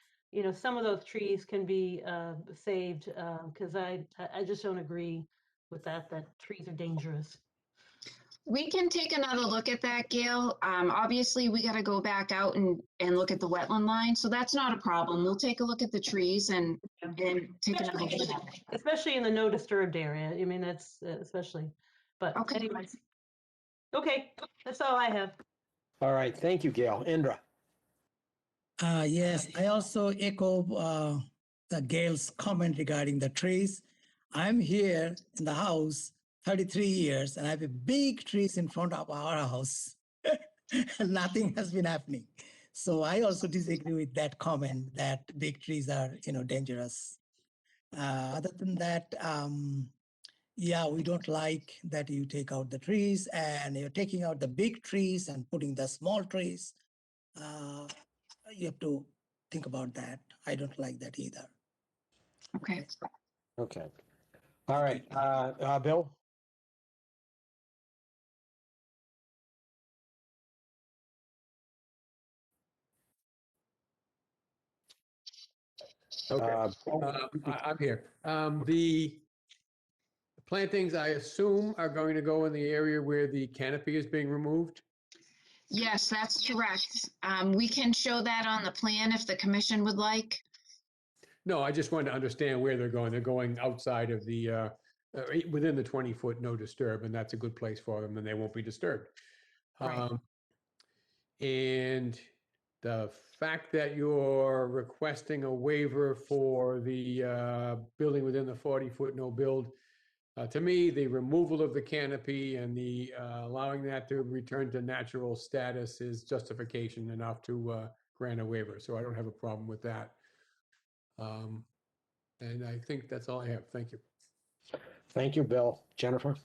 some of those trees can be saved, because I just don't agree with that trees are dangerous. We can take another look at that, Gail. Obviously, we got to go back out and look at the wetland line, so that's not a problem. We'll take a look at the trees and take another look at it. Especially in the no disturbed area. I mean, that's especially, but Okay. anyways. Okay, that's all I have. All right, thank you, Gail. Indra? Yes, I also echo the Gail's comment regarding the trees. I'm here in the house 33 years and I have a big trees in front of our house. And nothing has been happening. So I also disagree with that comment that big trees are, dangerous. Other than that, yeah, we don't like that you take out the trees and you're taking out the big trees and putting the small trees. You have to think about that. I don't like that either. Okay. Okay. All right, Bill? Okay, I'm here. The plantings, I assume, are going to go in the area where the canopy is being removed? Yes, that's correct. We can show that on the plan if the commission would like. No, I just wanted to understand where they're going. They're going outside of the, within the 20-foot no disturb, and that's a good place for them, and they won't be disturbed. Right. And the fact that you're requesting a waiver for the building within the 40-foot no build, to me, the removal of the canopy and the allowing that to return to natural status is justification enough to grant a waiver. So I don't have a problem with that. And I think that's all I have. Thank you. Thank you, Bill. Jennifer?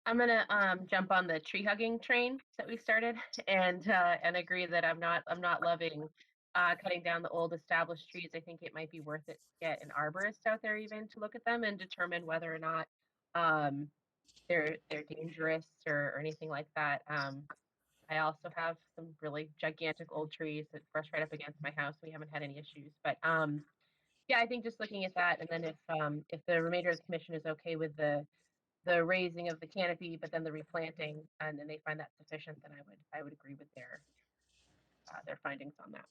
I'm gonna jump on the tree hugging train that we started and agree that I'm not loving cutting down the old established trees. I think it might be worth it to get an arborist out there even to look at them and determine whether or not they're dangerous or anything like that. I also have some really gigantic old trees that brush right up against my house. We haven't had any issues, but yeah, I think just looking at that, and then if the remainder of the commission is okay with the raising of the canopy, but then the replanting, and then they find that sufficient, then I would agree with their findings on that.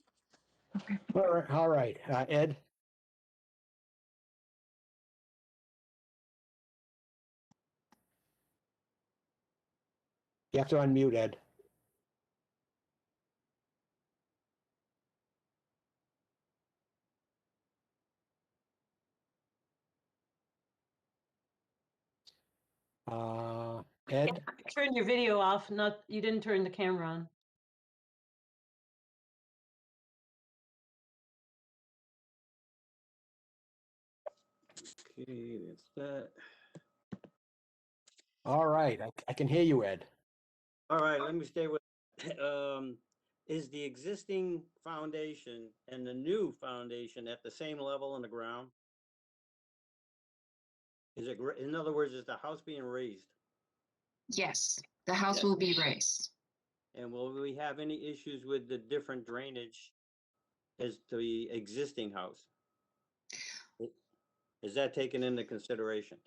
All right, Ed? You have to unmute, Ed. Ed? Turn your video off, you didn't turn the camera on. Okay, that's that. All right, I can hear you, Ed. All right, let me stay with, is the existing foundation and the new foundation at the same level in the ground? Is it, in other words, is the house being raised? Yes, the house Yes. will be raised. And will we have any issues with the different drainage as the existing house? Is that taken into consideration?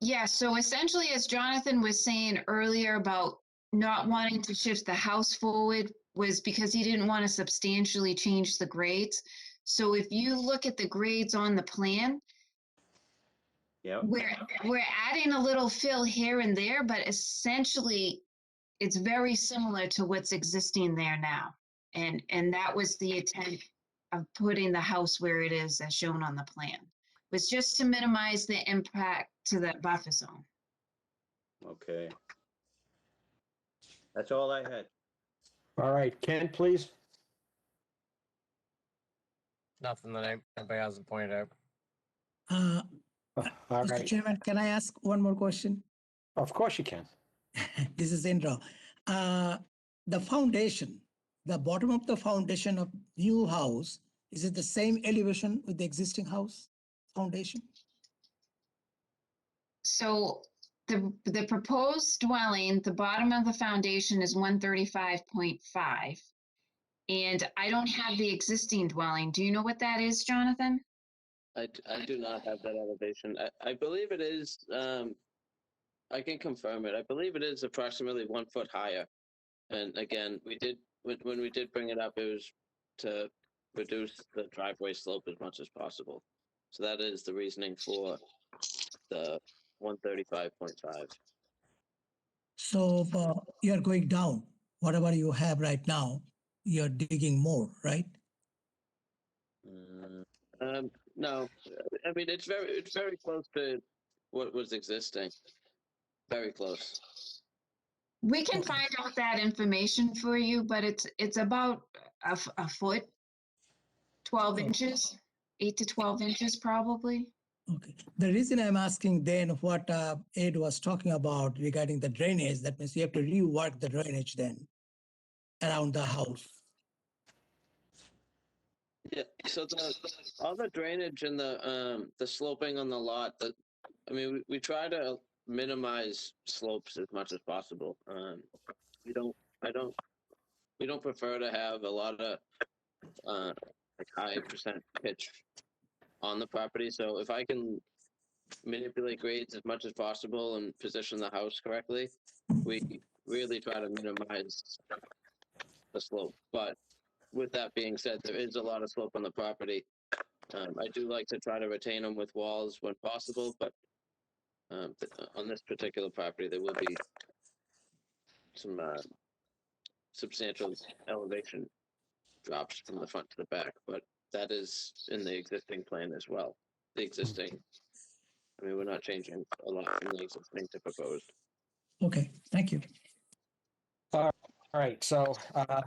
Yeah, so essentially, as Jonathan was saying earlier about not wanting to shift the house forward was because he didn't want to substantially change the grades. So if you look at the grades on the plan, Yeah. we're adding a little fill here and there, but essentially it's very similar to what's existing there now. And that was the intent of putting the house where it is as shown on the plan, was just to minimize the impact to the buffer zone. Okay. That's all I had. All right, Ken, please. Nothing that anybody hasn't pointed out. All Mr. right, Chairman, can I ask one more question? of course you can. This is Indra. The foundation, the bottom of the foundation of new house, is it the same elevation with the existing house foundation? So the proposed dwelling, the bottom of the foundation is 135.5. And I don't have the existing dwelling. Do you know what that is, Jonathan? I do not have that elevation. I believe it is, I can confirm it. I believe it is approximately 1 foot higher. And again, when we did bring it up, it was to reduce the driveway slope as much as possible. So that is the reasoning for the 135.5. So you're going down, whatever you have right now, you're digging more, right? No, I mean, it's very close to what was existing. Very close. We can Okay. find out that information for you, but it's about a foot, 12 Oh. inches, 8 to 12 inches probably. Okay. The reason I'm asking then what Ed was talking about regarding the drainage, that means you have to rework the drainage then around the house. Yeah, so all the drainage and the sloping on the lot, I mean, we try to minimize slopes as much as possible. We don't prefer to have a lot of like high percent pitch on the property. So if I can manipulate grades as much as possible and position the house correctly, we really try to minimize the slope. But with that being said, there is a lot of slope on the property. I do like to try to retain them with walls when possible, but on this particular property, there will be some substantial elevation drops from the front to the back, but that is in the existing plan as well. The existing, I mean, we're not changing a lot from the existing to proposed. Okay, thank you. All right, so as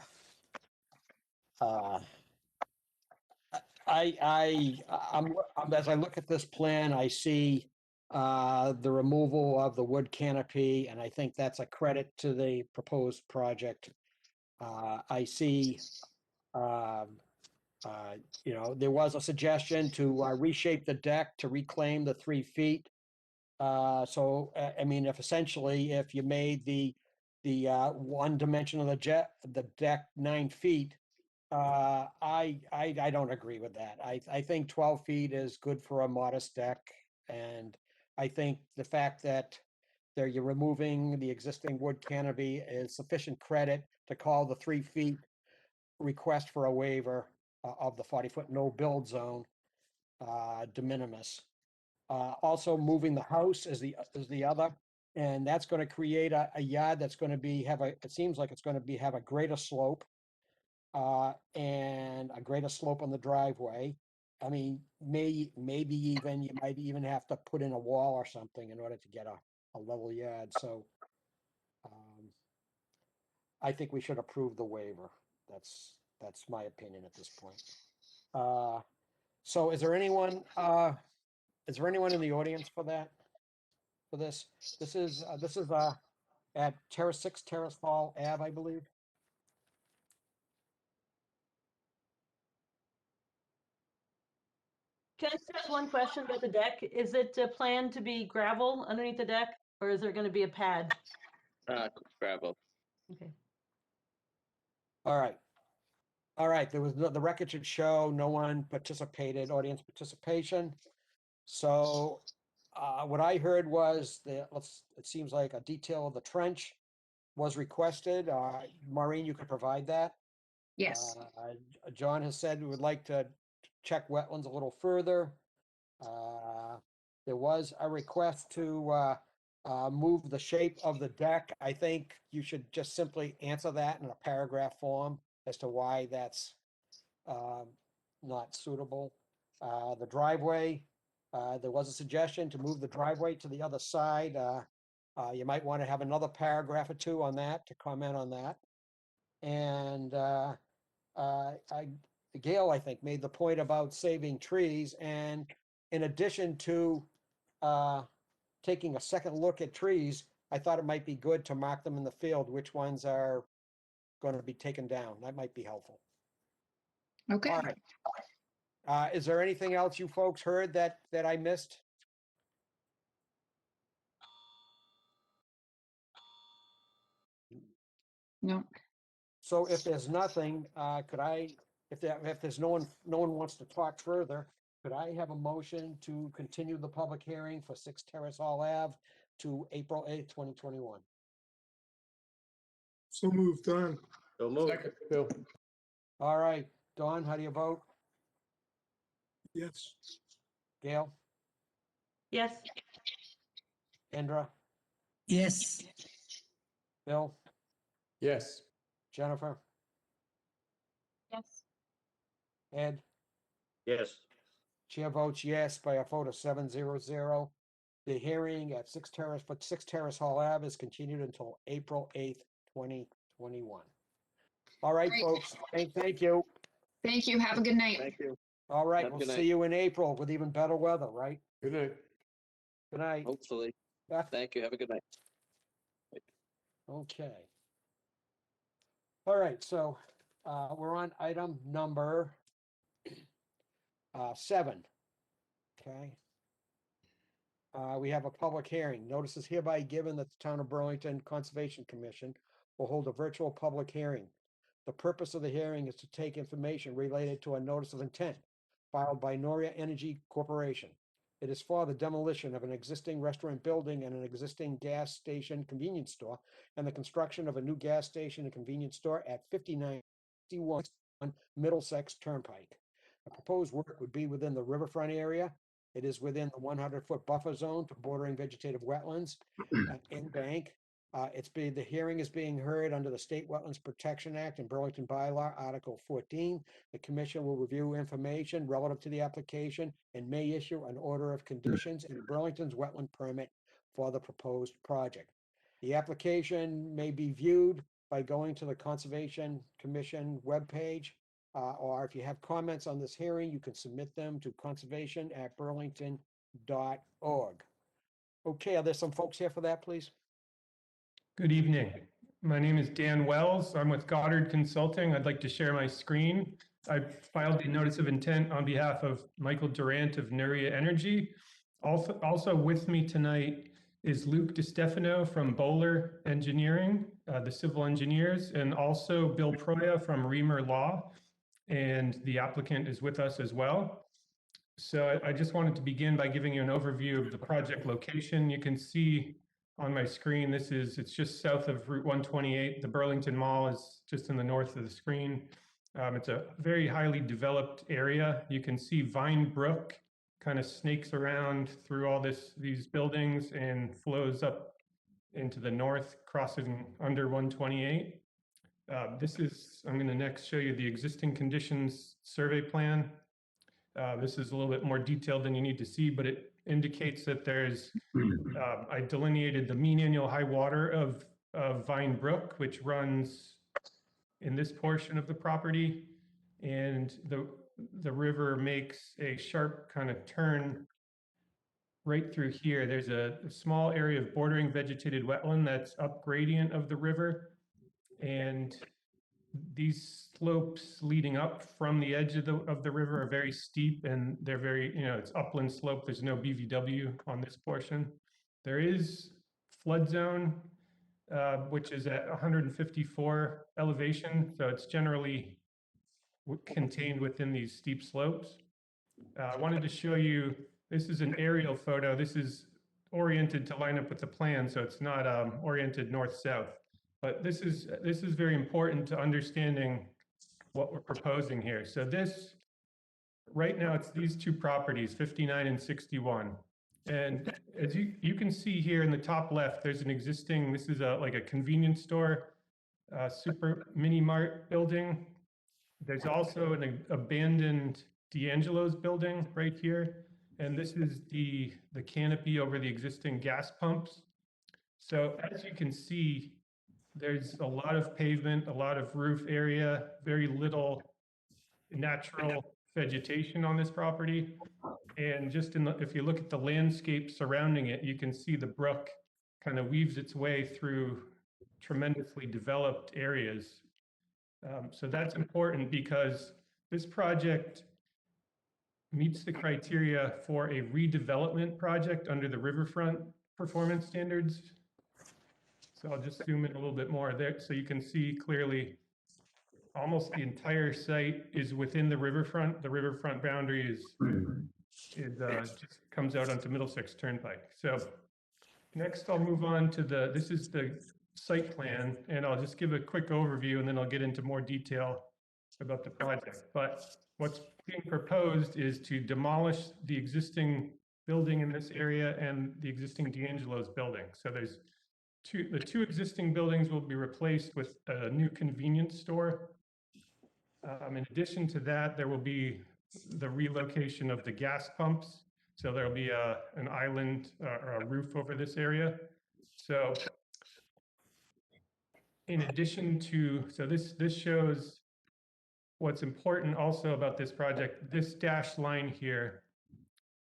I look at this plan, I see the removal of the wood canopy, and I think that's a credit to the proposed project. I see, there was a suggestion to reshape the deck to reclaim the 3 feet. So, I mean, if you made the one dimension of the deck 9 feet, I don't agree with that. I think 12 feet is good for a modest deck. And I think the fact that you're removing the existing wood canopy is sufficient credit to call the 3 feet request for a waiver of the 40-foot no build zone de minimis. Also moving the house is the other, and that's going to create a yard that's going to it seems like it's going to have a greater slope. And a greater slope on the driveway. I mean, maybe even, you might even have to put in a wall or something in order to get a level yard. So I think we should approve the waiver. That's my opinion at this point. So is there anyone in the audience for this? This is at 6 Terrace Hall Ave, I believe. Can I just ask one question about the deck? Is it planned to be gravel underneath the deck, or is there going to be a pad? Gravel. Okay. All right. All right, there was, the record should show no one participated, audience participation. So what I heard was that, it seems like a detail of the trench was requested. Maureen, you could provide that. Yes. John has said we would like to check wetlands a little further. There was a request to move the shape of the deck. I think you should just simply answer that in a paragraph form as to why that's not suitable. The driveway, there was a suggestion to move the driveway to the other side. You might want to have another paragraph or two on that to comment on that. And Gail, I think, made the point about saving trees, and in addition to taking a second look at trees, I thought it might be good to mark them in the field, which ones are going to be taken down. That might be helpful. Okay. All right. Is there anything else you folks heard that I missed? No. So if there's nothing, if there's no one wants to talk further, could I have a motion to continue the public hearing for 6 Terrace Hall Ave to April 8th, 2021? So moved, Don. So moved. Second, Bill. All right, Dawn, how do you vote? Yes. Gail? Yes. Indra? Yes. Bill? Yes. Jennifer? Yes. Ed? Yes. Chair votes yes by a vote of 7-0-0. The hearing at 6 Terrace Hall Ave is continued until April 8th, 2021. All right, Great. folks, thank you. Thank you. Have a good night. Thank you. All right, Have a we'll good see night. you in April with even better weather, right? Good night. Good night. Hopefully. Thank you. Have a good night. Okay. All right, so we're on item number 7. Okay. We have a public hearing. Notice is hereby given that the Town of Burlington Conservation Commission will hold a virtual public hearing. The purpose of the hearing is to take information related to a notice of intent filed by Noria Energy Corporation. It is for the demolition of an existing restaurant building and an existing gas station convenience store, and the construction of a new gas station and convenience store at 5961 Middlesex Turnpike. The proposed work would be within the riverfront area. It is within the 100-foot buffer zone to bordering vegetative wetlands and bank. The hearing is being heard under the State Wetlands Protection Act and Burlington Bylaw, Article 14. The commission will review information relative to the application and may issue an order of conditions in Burlington's wetland permit for the proposed project. The application may be viewed by going to the Conservation Commission webpage, or if you have comments on this hearing, you can submit them to conservation@burlington.org. Okay, are there some folks here for that, please? Good evening. My name is Dan Wells. I'm with Goddard Consulting. I'd like to share my screen. I filed a notice of intent on behalf of Michael Durant of Nuria Energy. Also with me tonight is Luke DiStefano from Bowler Engineering, the civil engineers, and also Bill Proya from Reamer Law. And the applicant is with us as well. So I just wanted to begin by giving you an overview of the project location. You can see on my screen, it's just south of Route 128. The Burlington Mall is just in the north of the screen. It's a very highly developed area. You can see Vine Brook kind of snakes around through all these buildings and flows up into the north, crossing under 128. I'm going to next show you the existing conditions survey plan. This is a little bit more detailed than you need to see, but it indicates that I delineated the mean annual high water of Vine Brook, which runs in this portion of the property. And the river makes a sharp kind of turn right through here. There's a small area of bordering vegetated wetland that's up gradient of the river. And these slopes leading up from the edge of the river are very steep, and they're very, it's upland slope. There's no BVW on this portion. There is flood zone, which is at 154 elevation. So it's generally contained within these steep slopes. I wanted to show you, this is an aerial photo. This is oriented to line up with the plan, so it's not oriented north-south. But this is very important to understanding what we're proposing here. So this, right now, it's these two properties, 59 and 61. And as you can see here in the top left, there's an existing, this is like a convenience store, super mini mart building. There's also an abandoned D'Angelo's building right here. And this is the canopy over the existing gas pumps. So as you can see, there's a lot of pavement, a lot of roof area, very little natural vegetation on this property. And just if you look at the landscape surrounding it, you can see the brook kind of weaves its way through tremendously developed areas. So that's important because this project meets the criteria for a redevelopment project under the riverfront performance standards. So I'll just zoom in a little bit more there so you can see clearly almost the entire site is within the riverfront. The riverfront boundary just comes out onto Middlesex Turnpike. So next I'll move on to this is the site plan, and I'll just give a quick overview and then I'll get into more detail about the project. But what's being proposed is to demolish the existing building in this area and the existing D'Angelo's building. So there's the two existing buildings will be replaced with a new convenience store. In addition to that, there will be the relocation of the gas pumps. So there'll be an island or a roof over this area. So in addition to, so this shows what's important also about this project. This dashed line here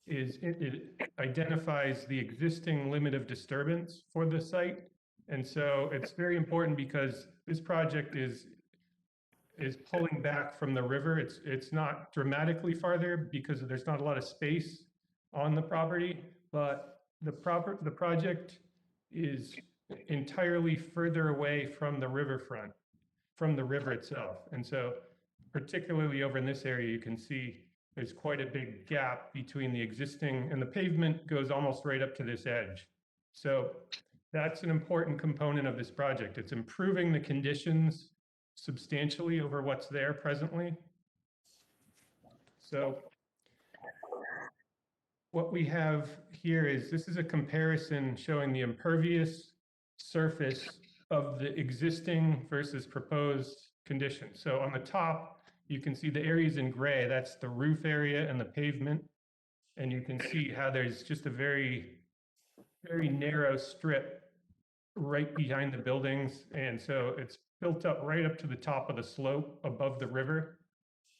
is it identifies the existing limit of disturbance for the site. And so it's very important because this project is pulling back from the river. It's not dramatically farther because there's not a lot of space on the property, but the project is entirely further away from the riverfront, from the river itself. And so particularly over in this area, you can see there's quite a big gap between the existing, and the pavement goes almost right up to this edge. So that's an important component of this project. It's improving the conditions substantially over what's there presently. So what we have here is, this is a comparison showing the impervious surface of the existing versus proposed conditions. So on the top, you can see the areas in gray, that's the roof area and the pavement. And you can see how there's just a very, very narrow strip right behind the buildings. And so it's built up right up to the top of the slope above the river.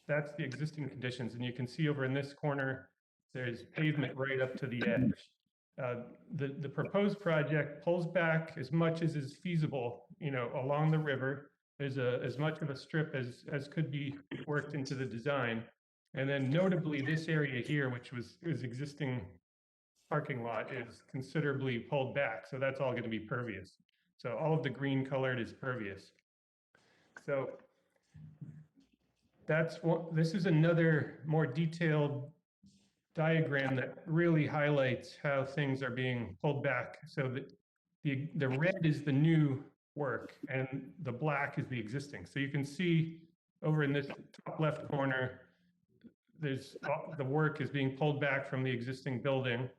That's the existing conditions. And you can see over in this corner, there's pavement right up to the edge. The proposed project pulls back as much as is feasible, along the river. There's as much of a strip as could be worked into the design. And then notably, this area here, which is existing parking lot, is considerably pulled back. So that's all going to be pervious. So all of the green colored is pervious. So this is another more detailed diagram that really highlights how things are being pulled back. So the red is the new work and the black is the existing. So you can see over in this top left corner, there's the work is being pulled back from the existing building.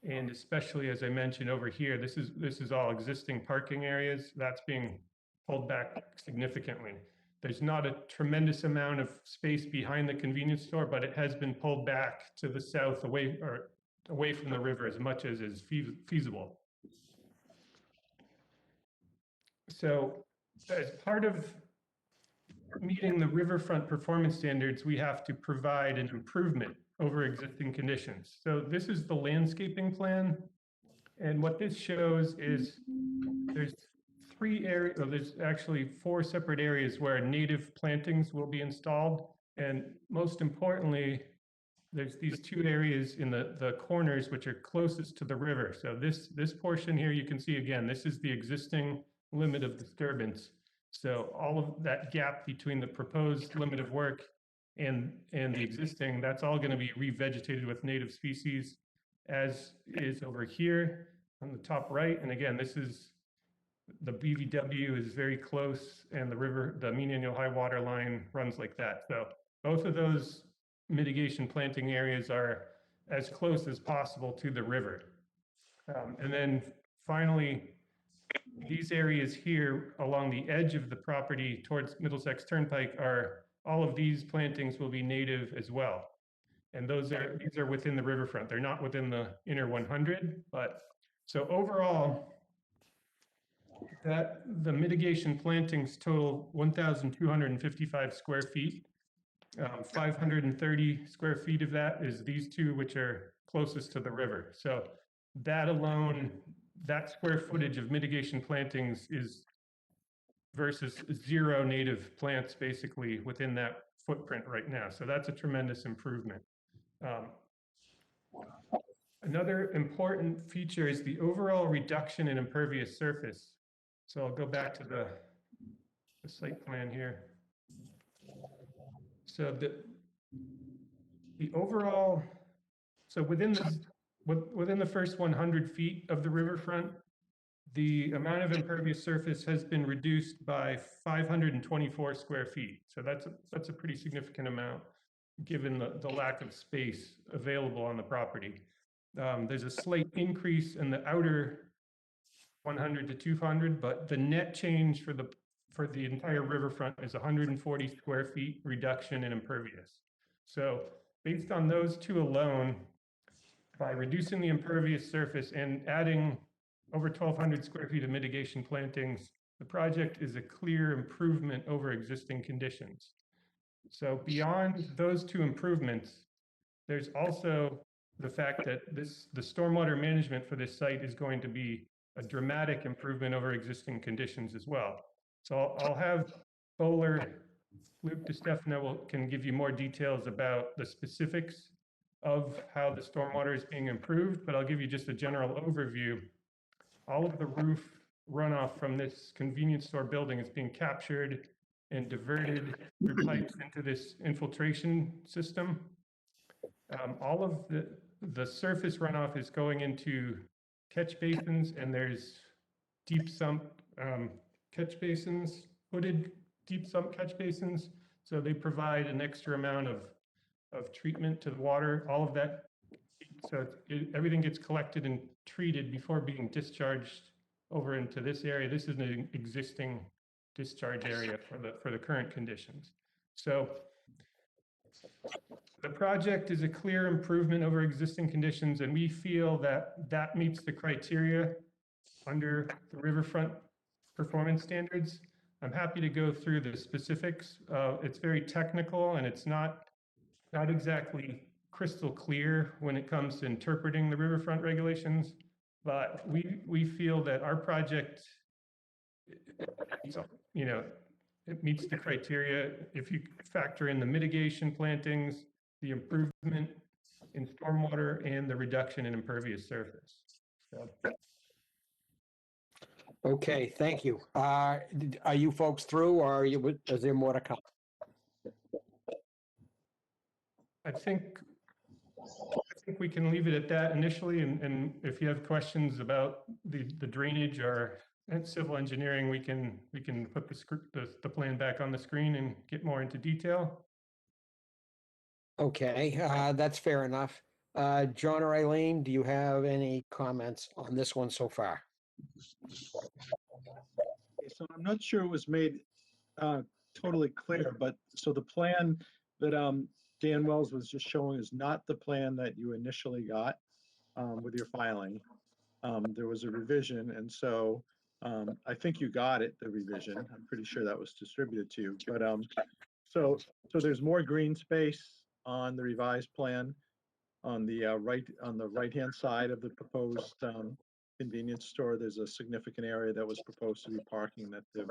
And especially, as I mentioned over here, this is all existing parking areas. That's being pulled back significantly. There's not a tremendous amount of space behind the convenience store, but it has been pulled back to the south, away from the river as much as is feasible. So as part of meeting the riverfront performance standards, we have to provide an improvement over existing conditions. So this is the landscaping plan. And what this shows is there's 3 areas, there's actually 4 separate areas where native plantings will be installed. And most importantly, there's these 2 areas in the corners which are closest to the river. So this portion here, you can see again, this is the existing limit of disturbance. So all of that gap between the proposed limit of work and the existing, that's all going to be revegetated with native species, as is over here on the top right. And again, this is the BVW is very close, and the river, the mean annual high water line runs like that. So both of those mitigation planting areas are as close as possible to the river. And then finally, these areas here along the edge of the property towards Middlesex Turnpike all of these plantings will be native as well. And these are within the riverfront. They're not within the inner 100, but so overall, that the mitigation plantings total 1,255 square feet. 530 square feet of that is these 2, which are closest to the river. So that alone, that square footage of mitigation plantings is versus 0 native plants basically within that footprint right now. So that's a tremendous improvement. Another important feature is the overall reduction in impervious surface. So I'll go back to the site plan here. So the overall, so within the first 100 feet of the riverfront, the amount of impervious surface has been reduced by 524 square feet. So that's a pretty significant amount given the lack of space available on the property. There's a slight increase in the outer 100 to 200, but the net change for the entire riverfront is 140 square feet reduction in impervious. So based on those 2 alone, by reducing the impervious surface and adding over 1,200 square feet of mitigation plantings, the project is a clear improvement over existing conditions. So beyond those 2 improvements, there's also the fact that the stormwater management for this site is going to be a dramatic improvement over existing conditions as well. So I'll have Bowler, Luke DeStefano can give you more details about the specifics of how the stormwater is being improved, but I'll give you just a general overview. All of the roof runoff from this convenience store building is being captured and diverted through pipes into this infiltration system. All of the surface runoff is going into catch basins, and there's deep sump catch basins, hooded deep sump catch basins. So they provide an extra amount of treatment to the water, all of that. So everything gets collected and treated before being discharged over into this area. This is an existing discharge area for the current conditions. So the project is a clear improvement over existing conditions, and we feel that meets the criteria under the riverfront performance standards. I'm happy to go through the specifics. It's very technical, and it's not exactly crystal clear when it comes to interpreting the riverfront regulations, but we feel that our project, it meets the criteria. If you factor in the mitigation plantings, the improvement in stormwater, and the reduction in impervious surface. So. Okay, thank you. Are you folks through, or is there more to come? I think we can leave it at that initially, and if you have questions about the drainage or civil engineering, we can put the plan back on the screen and get more into detail. Okay, that's fair enough. John or Eileen, do you have any comments on this one so far? So I'm not sure it was made totally clear, but so the plan that Dan Wells was just showing is not the plan that you initially got with your filing. There was a revision, and so I think you got it, the revision. I'm pretty sure that was distributed to you. But so there's more green space on the revised plan on the right-hand side of the proposed convenience store, there's a significant area that was proposed to be parking that they've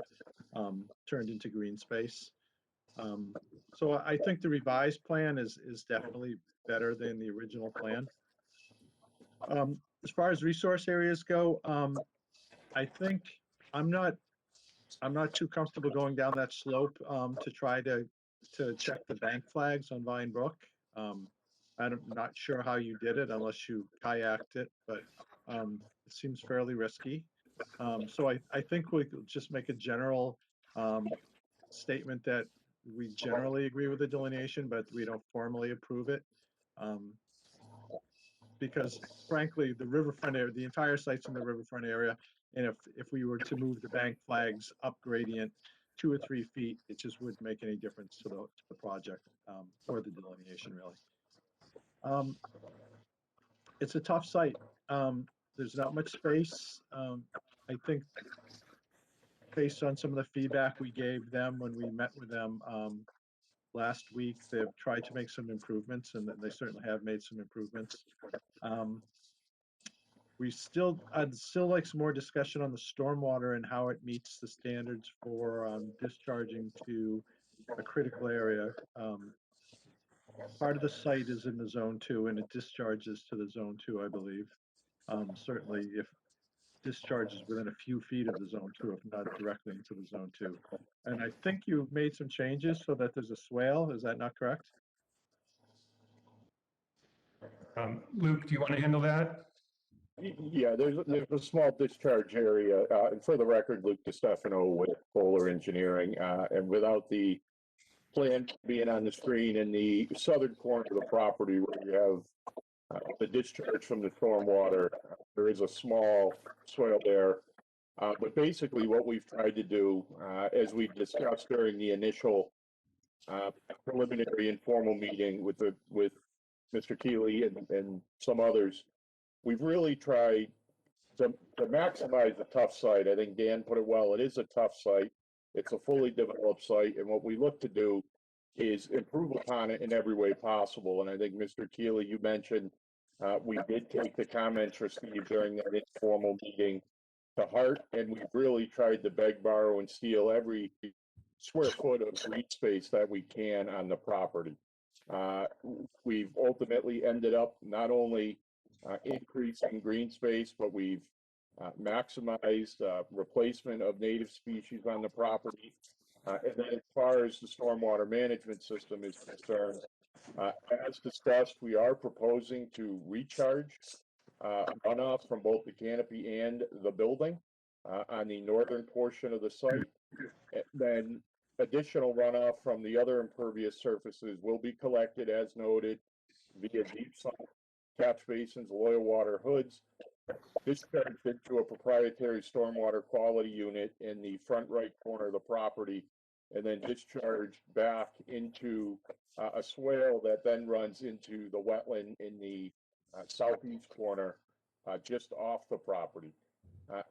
turned into green space. So I think the revised plan is definitely better than the original plan. As far as resource areas go, I think I'm not too comfortable going down that slope to try to check the bank flags on Vine Brook. I'm not sure how you did it unless you kayaked it, but it seems fairly risky. So I think we could just make a general statement that we generally agree with the delineation, but we don't formally approve it. Because frankly, the riverfront area, the entire site's in the riverfront area. And if we were to move the bank flags up gradient 2 or 3 feet, it just wouldn't make any difference to the project or the delineation really. It's a tough site. There's not much space. I think based on some of the feedback we gave them when we met with them last week, they've tried to make some improvements, and they certainly have made some improvements. I'd still like some more discussion on the stormwater and how it meets the standards for discharging to a critical area. Part of the site is in the zone 2 and it discharges to the zone 2, I believe. Certainly if discharges within a few feet of the zone 2, if not directly into the zone 2. And I think you've made some changes so that there's a swale. Is that not correct? Luke, do you want to handle that? Yeah, there's a small discharge area, and for the record, Luke DiStefano with Polar Engineering, and without the plan being on the screen in the southern corner of the property where you have the discharge from the stormwater, there is a small swale there. But basically what we've tried to do, as we discussed during the initial preliminary informal meeting with Mr. Keeley and some others, we've really tried to maximize the tough site. I think Dan put it well. It is a tough site. It's a fully developed site. And what we look to do is improve upon it in every way possible. And I think, Mr. Keeley, you mentioned we did take the comments received during that informal meeting to heart. And we've really tried to beg, borrow, and steal every square foot of green space that we can on the property. We've ultimately ended up not only increasing green space, but we've maximized replacement of native species on the property. And then as far as the stormwater management system is concerned, as discussed, we are proposing to recharge runoff from both the canopy and the building on the northern portion of the site. And then additional runoff from the other impervious surfaces will be collected as noted via deep sump catch basins, oil water hoods, discharged into a proprietary stormwater quality unit in the front right corner of the property, and then discharged back into a swale that then runs into the wetland in the southeast corner, just off the property.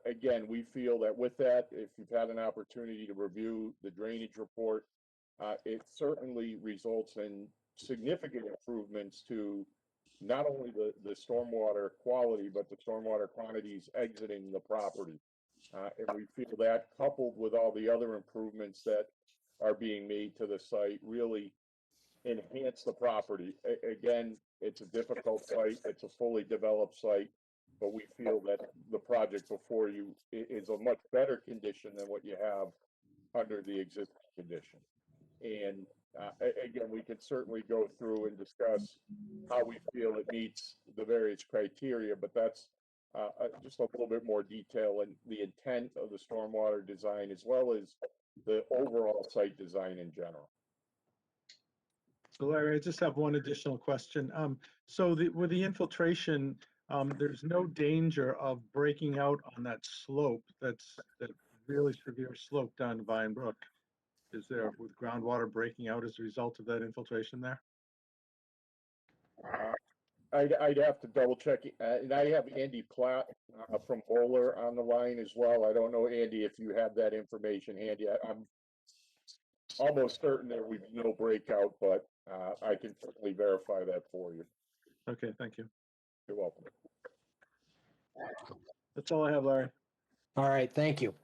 Again, we feel that with that, if you've had an opportunity to review the drainage report, it certainly results in significant improvements to not only the stormwater quality, but the stormwater quantities exiting the property. And we feel that coupled with all the other improvements that are being made to the site really enhance the property. Again, it's a difficult site. It's a fully developed site, but we feel that the project before you is a much better condition than what you have under the existing condition. And again, we can certainly go through and discuss how we feel it meets the various criteria, but that's just a little bit more detail in the intent of the stormwater design as well as the overall site design in general. So Larry, I just have one additional question. So with the infiltration, there's no danger of breaking out on that slope. That really severe slope down to Vine Brook. Is there, with groundwater breaking out as a result of that infiltration there? I'd have to double check, and I have Andy Platt from Bowler on the line as well. I don't know, Andy, if you have that information handy. I'm almost certain there would be no breakout, but I can certainly verify that for you. Okay, thank you. You're welcome. That's That's all I have, Larry. All right, thank you.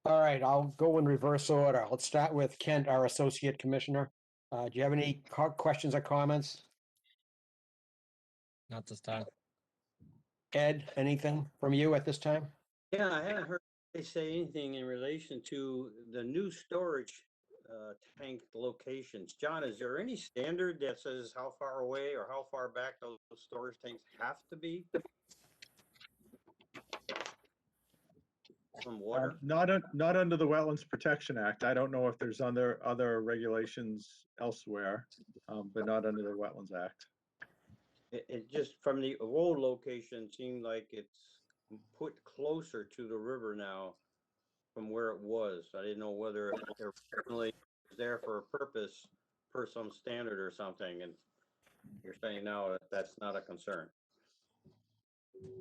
All right, I'll go in reverse order. Let's start with Kent, our Associate Commissioner. Do you have any questions or comments? Not this time. Ed, anything from you at this time? Yeah, I haven't heard they say anything in relation to the new storage tank locations. John, is there any standard that says how far away or how far back those storage tanks have to be from water? Not under the Wetlands Protection Act. I don't know if there's other regulations elsewhere, but not under the Wetlands Act. It just from the old location seemed like it's put closer to the river now from where it was. I didn't know whether it originally was there for a purpose per some standard or something, and you're saying now that that's not a concern.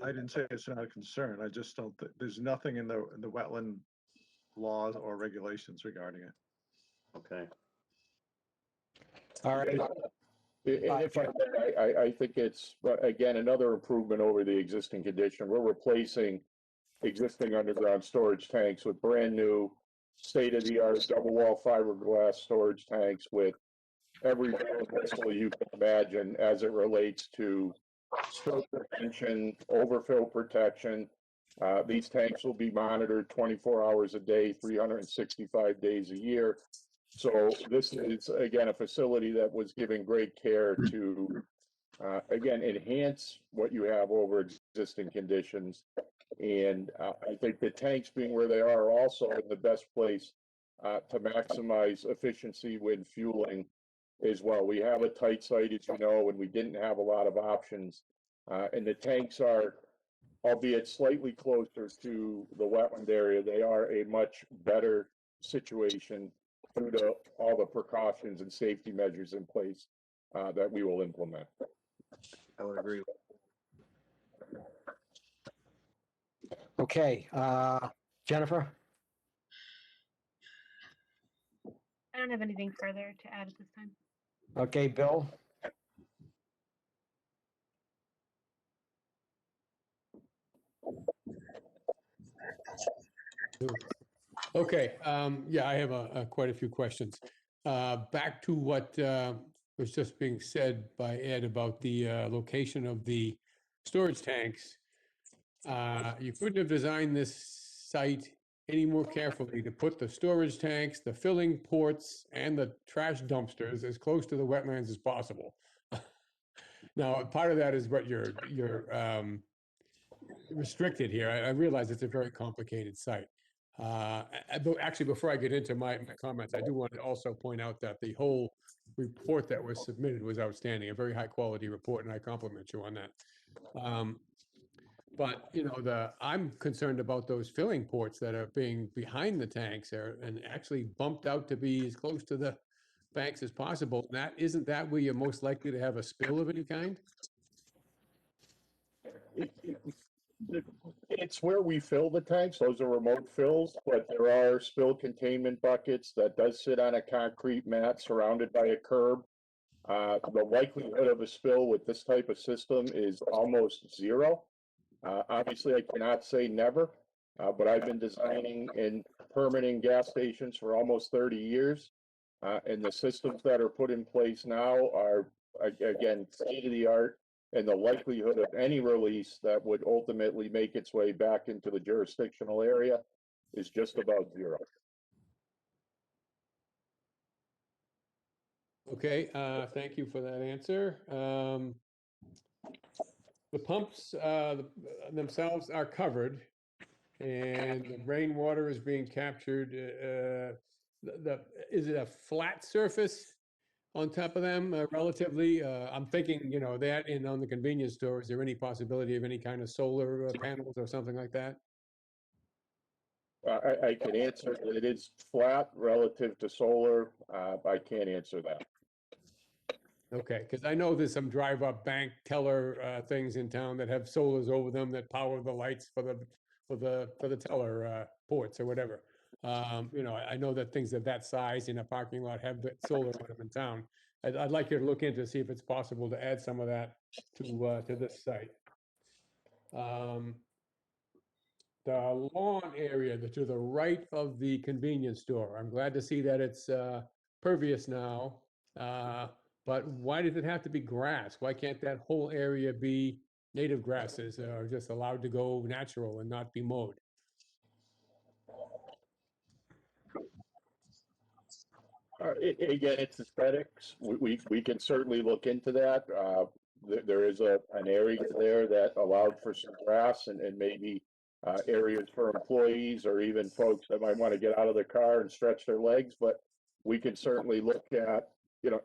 I didn't say it's not a concern. I just don't, there's nothing in the wetland laws or regulations regarding it. Okay. All right. And if I think it's, again, another improvement over the existing condition. We're replacing existing underground storage tanks with brand new state-of-the-art double wall fiberglass storage tanks with every vessel you can imagine as it relates to spill prevention, overfill protection. These tanks will be monitored 24 hours a day, 365 days a year. So this is, again, a facility that was given great care to, again, enhance what you have over existing conditions. And I think the tanks being where they are also in the best place to maximize efficiency when fueling as well. We have a tight site, as you know, and we didn't have a lot of options. And the tanks are, albeit slightly closer to the wetland area, they are a much better situation due to all the precautions and safety measures in place that we will implement. I would agree. Okay, Jennifer? I don't have anything further to add at this time. Okay, Bill? Okay, yeah, I have quite a few questions. Back to what was just being said by Ed about the location of the storage tanks. You couldn't have designed this site any more carefully to put the storage tanks, the filling ports, and the trash dumpsters as close to the wetlands as possible. Now, part of that is what you're restricted here. I realize it's a very complicated site. Actually, before I get into my comments, I do want to also point out that the whole report that was submitted was outstanding, a very high quality report, and I compliment you on that. But you know, I'm concerned about those filling ports that are being behind the tanks there and actually bumped out to be as close to the banks as possible. Isn't that where you're most likely to have a spill of any kind? It's where we fill the tanks. Those are remote fills, but there are spill containment buckets that does sit on a concrete mat surrounded by a curb. The likelihood of a spill with this type of system is almost zero. Obviously, I cannot say never, but I've been designing and permitting gas stations for almost 30 years. And the systems that are put in place now are, again, state of the art. And the likelihood of any release that would ultimately make its way back into the jurisdictional area is just about zero. Okay, thank you for that answer. The pumps themselves are covered and the rainwater is being captured. Is it a flat surface on top of them relatively? I'm thinking, you know, that and on the convenience store, is there any possibility of any kind of solar panels or something like that? I can answer that it is flat relative to solar. I can't answer that. Okay, because I know there's some drive-up bank teller things in town that have solars over them that power the lights for the teller ports or whatever. You know, I know that things of that size in a parking lot have the solar on them in town. I'd like you to look into see if it's possible to add some of that to this site. the lawn area to the right of the convenience store. I'm glad to see that it's pervious now. But why does it have to be grass? Why can't that whole area be native grasses or just allowed to go natural and not be mowed? Again, it's aesthetics. We can certainly look into that. There is an area there that allowed for some grass and maybe areas for employees or even folks that might want to get out of the car and stretch their legs. But we can certainly look at,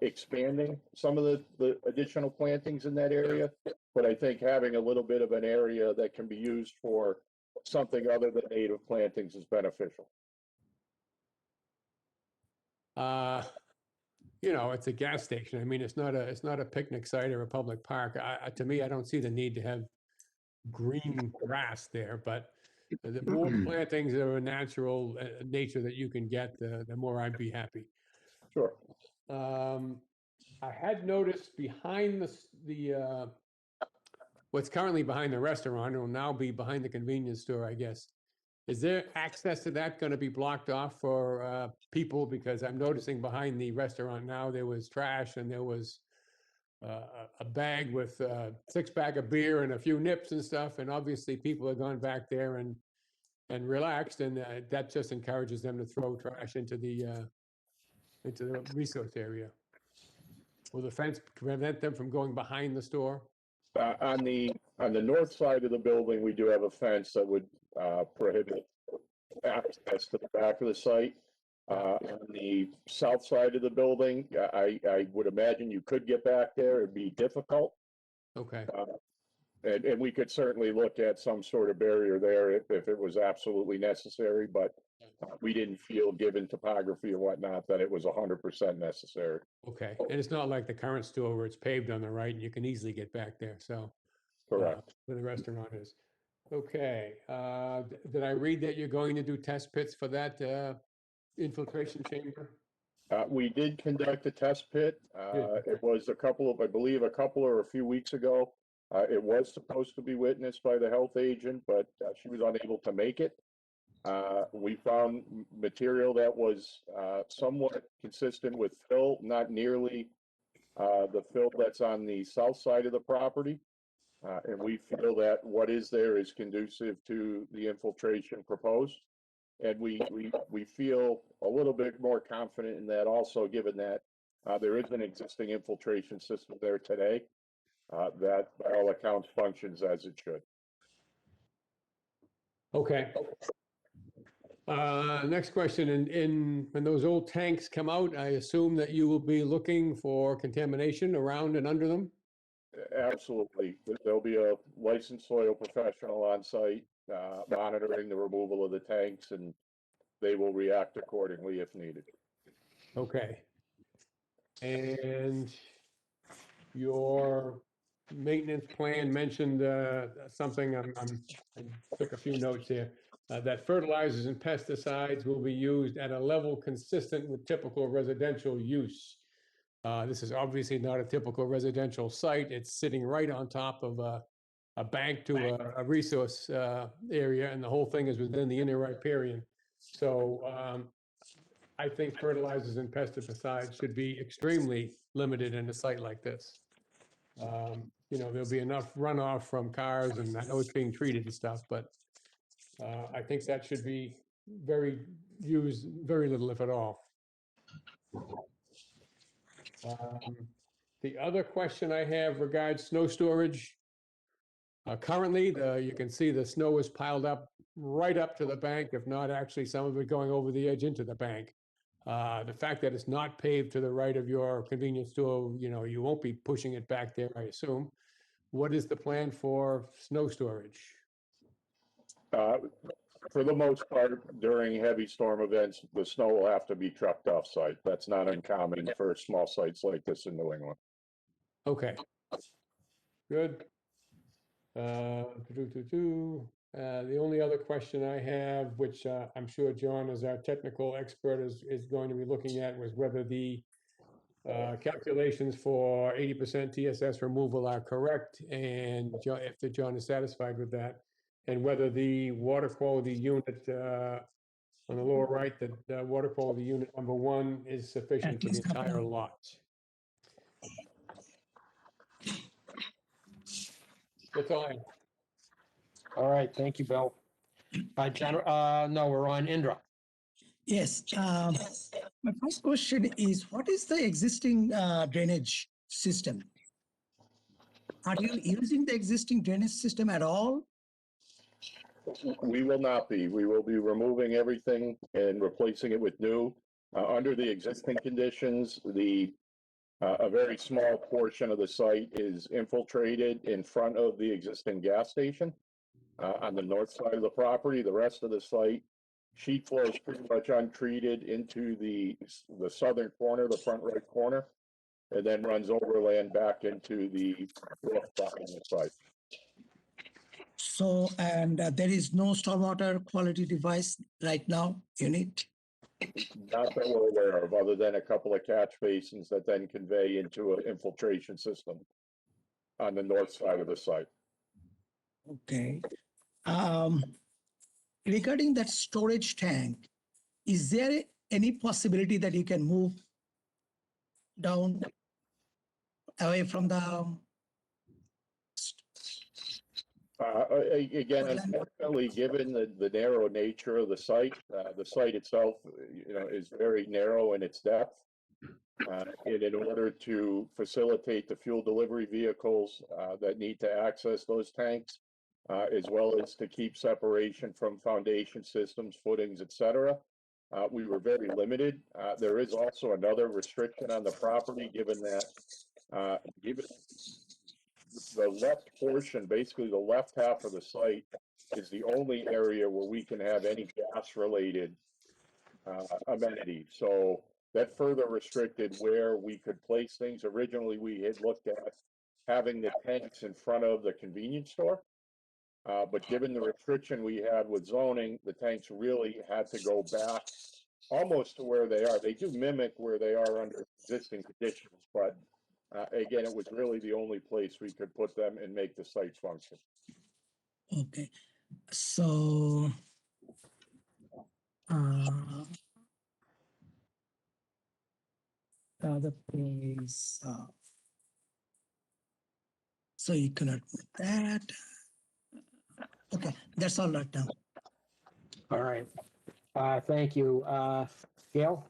expanding some of the additional plantings in that area. But I think having a little bit of an area that can be used for something other than native plantings is beneficial. It's a gas station. I mean, it's not a picnic site or a public park. To me, I don't see the need to have green grass there, but the more plantings that are natural nature that you can get, the more I'd be happy. Sure. I had noticed behind the what's currently behind the restaurant, it will now be behind the convenience store, I guess. Is there access to that going to be blocked off for people? Because I'm noticing behind the restaurant now, there was trash and there was a bag with a 6-pack of beer and a few nips and stuff. And obviously people have gone back there and relaxed, and that just encourages them to throw trash into the resource area. Will the fence prevent them from going behind the store? On the north side of the building, we do have a fence that would prohibit access to the back of the site. On the south side of the building, I would imagine you could get back there. It'd be difficult. Okay. And we could certainly look at some sort of barrier there if it was absolutely necessary, but we didn't feel, given topography and whatnot, that it was 100% necessary. Okay, and it's not like the current store where it's paved on the right and you can easily get back there, so. Correct. Where the restaurant is. Okay, did I read that you're going to do test pits for that infiltration chamber? We did conduct a test pit. It was I believe a couple or a few weeks ago. It was supposed to be witnessed by the health agent, but she was unable to make it. We found material that was somewhat consistent with fill, not nearly the fill that's on the south side of the property. And we feel that what is there is conducive to the infiltration proposed. And we feel a little bit more confident in that also, given that there is an existing infiltration system there today that by all accounts functions as it should. Okay. Next question, when those old tanks come out, I assume that you will be looking for contamination around and under them? Absolutely. There'll be a licensed soil professional on site monitoring the removal of the tanks, and they will react accordingly if needed. Okay. And your maintenance plan mentioned something, I took a few notes here, that fertilizers and pesticides will be used at a level consistent with typical residential use. This is obviously not a typical residential site. It's sitting right on top of a bank to a resource area, and the whole thing is within the inner riparian. So I think fertilizers and pesticides should be extremely limited in a site like this. There'll be enough runoff from cars, and I know it's being treated and stuff, but I think that should be used very little, if at all. The other question I have regards snow storage. Currently, you can see the snow is piled up right up to the bank, if not actually some of it going over the edge into the bank. The fact that it's not paved to the right of your convenience store, you won't be pushing it back there, I assume. What is the plan for snow storage? For the most part, during heavy storm events, the snow will have to be trucked off site. That's not uncommon for small sites like this in New England. Okay. Good. The only other question I have, which I'm sure John, as our technical expert, is going to be looking at, was whether the calculations for 80% TSS removal are correct, and if John is satisfied with that. and whether the water quality unit on the lower right, the water quality unit number 1 is sufficient for the entire lot. That's all I have. All right, thank you, Bill. No, we're on Indra. Yes. My first question is, what is the existing drainage system? Are you using the existing drainage system at all? We will not be. We will be removing everything and replacing it with new. Under the existing conditions, a very small portion of the site is infiltrated in front of the existing gas station. On the north side of the property, the rest of the site, sheet flow is pretty much untreated into the southern corner, the front right corner, and then runs overland back into the north behind the site. So, and there is no stormwater quality device right now, unit? Not that we're aware of, other than a couple of catch basins that then convey into an infiltration system on the north side of the site. Okay. Regarding that storage tank, is there any possibility that you can move down away from the Again, unfortunately, given the narrow nature of the site itself, is very narrow in its depth. And in order to facilitate the fuel delivery vehicles that need to access those tanks, as well as to keep separation from foundation systems, footings, etc., we were very limited. There is also another restriction on the property, given the left portion, basically the left half of the site, is the only area where we can have any gas-related amenities. So that further restricted where we could place things. Originally, we had looked at having the tanks in front of the convenience store. But given the restriction we had with zoning, the tanks really had to go back almost to where they are. They do mimic where they are under existing conditions, but again, it was really the only place we could put them and make the site function. Okay, so the other place, so you cannot put that. Okay, that's all right now. All right. Thank you. Gail?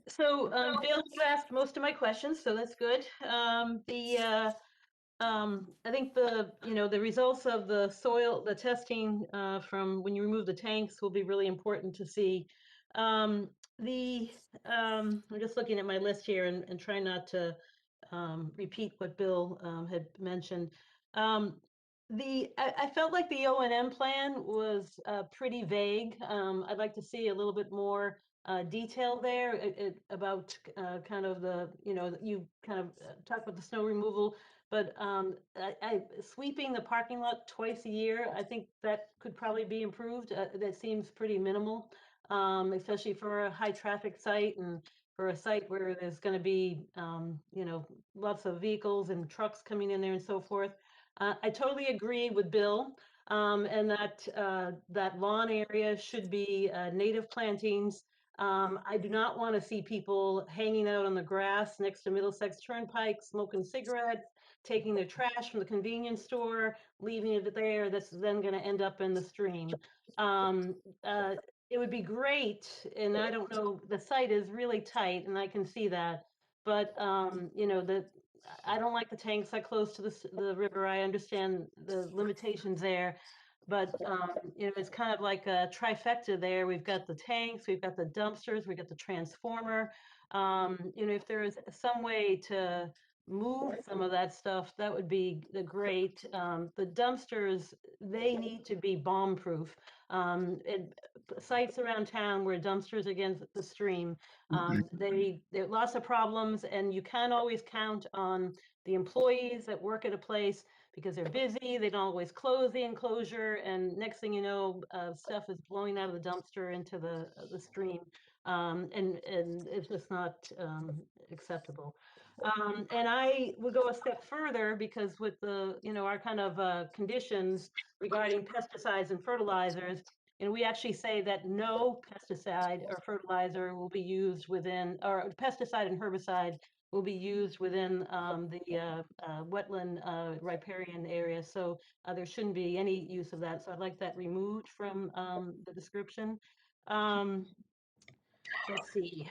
So, Bill, you asked most of my questions, so that's good. I think the results of the testing from when you remove the tanks will be really important to see. I'm just looking at my list here and trying not to repeat what Bill had mentioned. I felt like the O&M plan was pretty vague. I'd like to see a little bit more detail there about kind of you kind of talked about the snow removal, but sweeping the parking lot twice a year, I think that could probably be improved. That seems pretty minimal, especially for a high traffic site and for a site where there's going to be, lots of vehicles and trucks coming in there and so forth. I totally agree with Bill, and that lawn area should be native plantings. I do not want to see people hanging out on the grass next to Middlesex Turnpike, smoking cigarettes, taking their trash from the convenience store, leaving it there. That's then going to end up in the stream. It would be great, and I don't know, the site is really tight, and I can see that. But I don't like the tanks that close to the river. I understand the limitations there, but it's kind of like a trifecta there. We've got the tanks, we've got the dumpsters, we've got the transformer. If there is some way to move some of that stuff, that would be great. The dumpsters, they need to be bomb-proof. Sites around town where dumpsters against the stream, there are lots of problems, and you can't always count on the employees that work at a place because they're busy. They don't always close the enclosure, and next thing you know, stuff is blowing out of the dumpster into the stream, and it's just not acceptable. And I would go a step further because with the, our kind of conditions regarding pesticides and fertilizers, and we actually say that no pesticide or fertilizer will be used within, or pesticide and herbicide will be used within the wetland riparian area. So there shouldn't be any use of that. So I'd like that removed from the description. Let's see.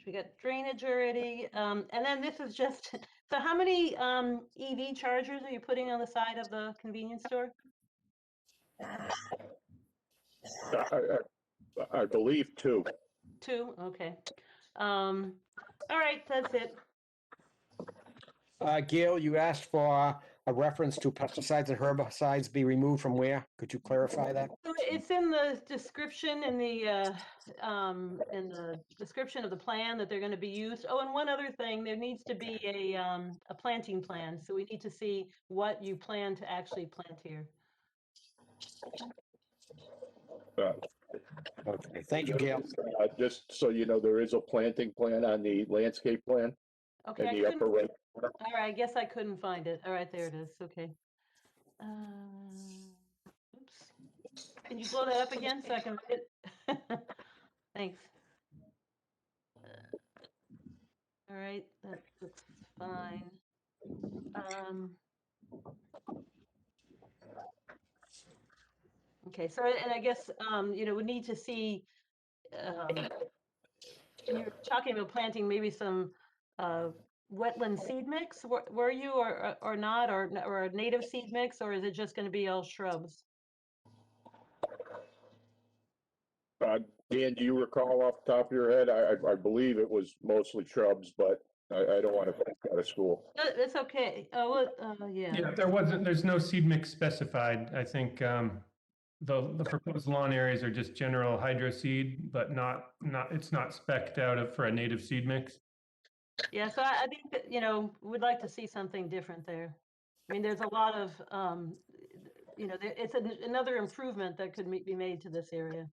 We got drainage already. And then this is just, so how many EV chargers are you putting on the side of the convenience store? I believe two. 2, okay. All right, that's it. Gail, you asked for a reference to pesticides and herbicides be removed from where? Could you clarify that? So it's in the description in the description of the plan that they're going to be used. Oh, and one other thing, there needs to be a planting plan. So we need to see what you plan to actually plant here. Okay, thank you, Gail. Just so you know, there is a planting plan on the landscape plan Okay, in I the couldn't, upper right. all right, I guess I couldn't find it. All right, there it is. Okay. Oops. Can you blow that up again so I can read it? Thanks. All right, that looks fine. Okay, so, and I guess, we need to see, you're talking about planting maybe some wetland seed mix, were you, or not, or a native seed mix, or is it just going to be all shrubs? Dan, do you recall off the top of your head? I believe it was mostly shrubs, but I don't want to think out of school. It's okay. Oh, well, yeah. Yeah, there's no seed mix specified. I think the proposed lawn areas are just general hydro seed, but it's not spec'd out for a native seed mix. Yeah, so I think that, we'd like to see something different there. I mean, there's a lot of, it's another improvement that could be made to this area.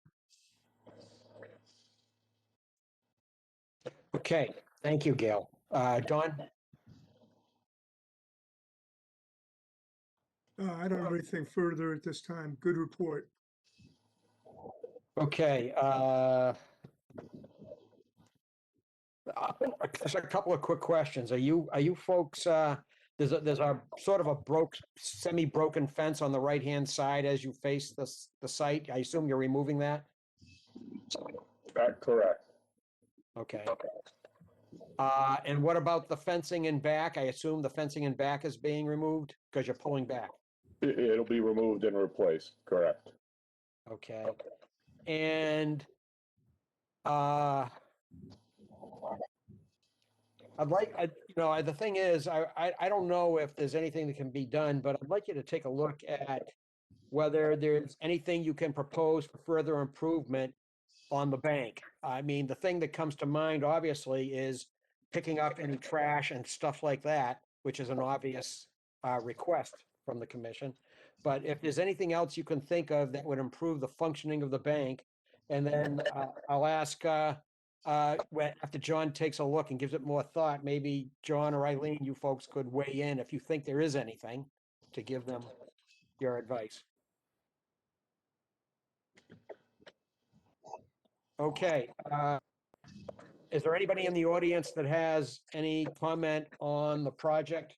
Okay, thank you, Gail. Don? I don't have anything further at this time. Good report. Okay, just a couple of quick questions. Are you folks, there's a sort of a semi-broken fence on the right-hand side as you face the site. I assume you're removing that? Correct. Okay. And what about the fencing in back? I assume the fencing in back is being removed because you're pulling back. It'll be removed and replaced, correct. Okay. And the thing is, I don't know if there's anything that can be done, but I'd like you to take a look at whether there's anything you can propose for further improvement on the bank. I mean, the thing that comes to mind, obviously, is picking up any trash and stuff like that, which is an obvious request from the commission. But if there's anything else you can think of that would improve the functioning of the bank, and then I'll ask, after John takes a look and gives it more thought, maybe John or Eileen, you folks could weigh in if you think there is anything to give them your advice. Okay. Is there anybody in the audience that has any comment on the project?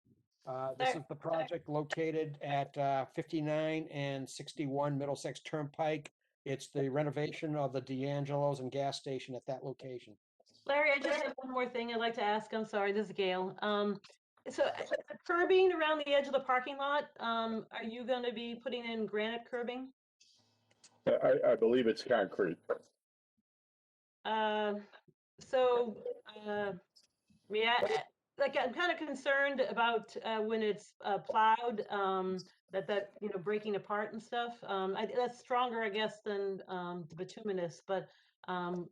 This is the project located at 59 and 61 Middlesex Turnpike. It's the renovation of the D'Angelo's and gas station at that location. Larry, I just have one more thing I'd like to ask. I'm sorry, this is Gail. So the curbing around the edge of the parking lot, are you going to be putting in granite curbing? I believe it's concrete. Yeah, like I'm kind of concerned about when it's plowed, that breaking apart and stuff. That's stronger, I guess, than the bituminous, but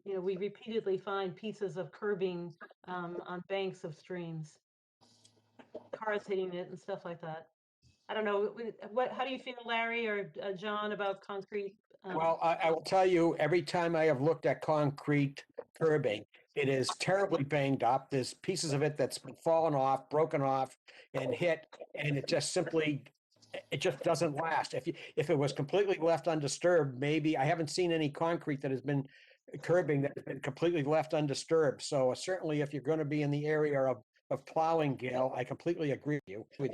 we repeatedly find pieces of curbing on banks of streams, cars hitting it and stuff like that. I don't know. How do you feel, Larry or John, about concrete? Well, I will tell you, every time I have looked at concrete curbing, It is terribly banged up. There's pieces of it that's been fallen off, broken off, and hit, and it just simply, it just doesn't last. If it was completely left undisturbed, maybe, I haven't seen any concrete that has been curbing that has been completely left undisturbed. So certainly if you're going to be in the area of plowing, Gail, I completely agree with you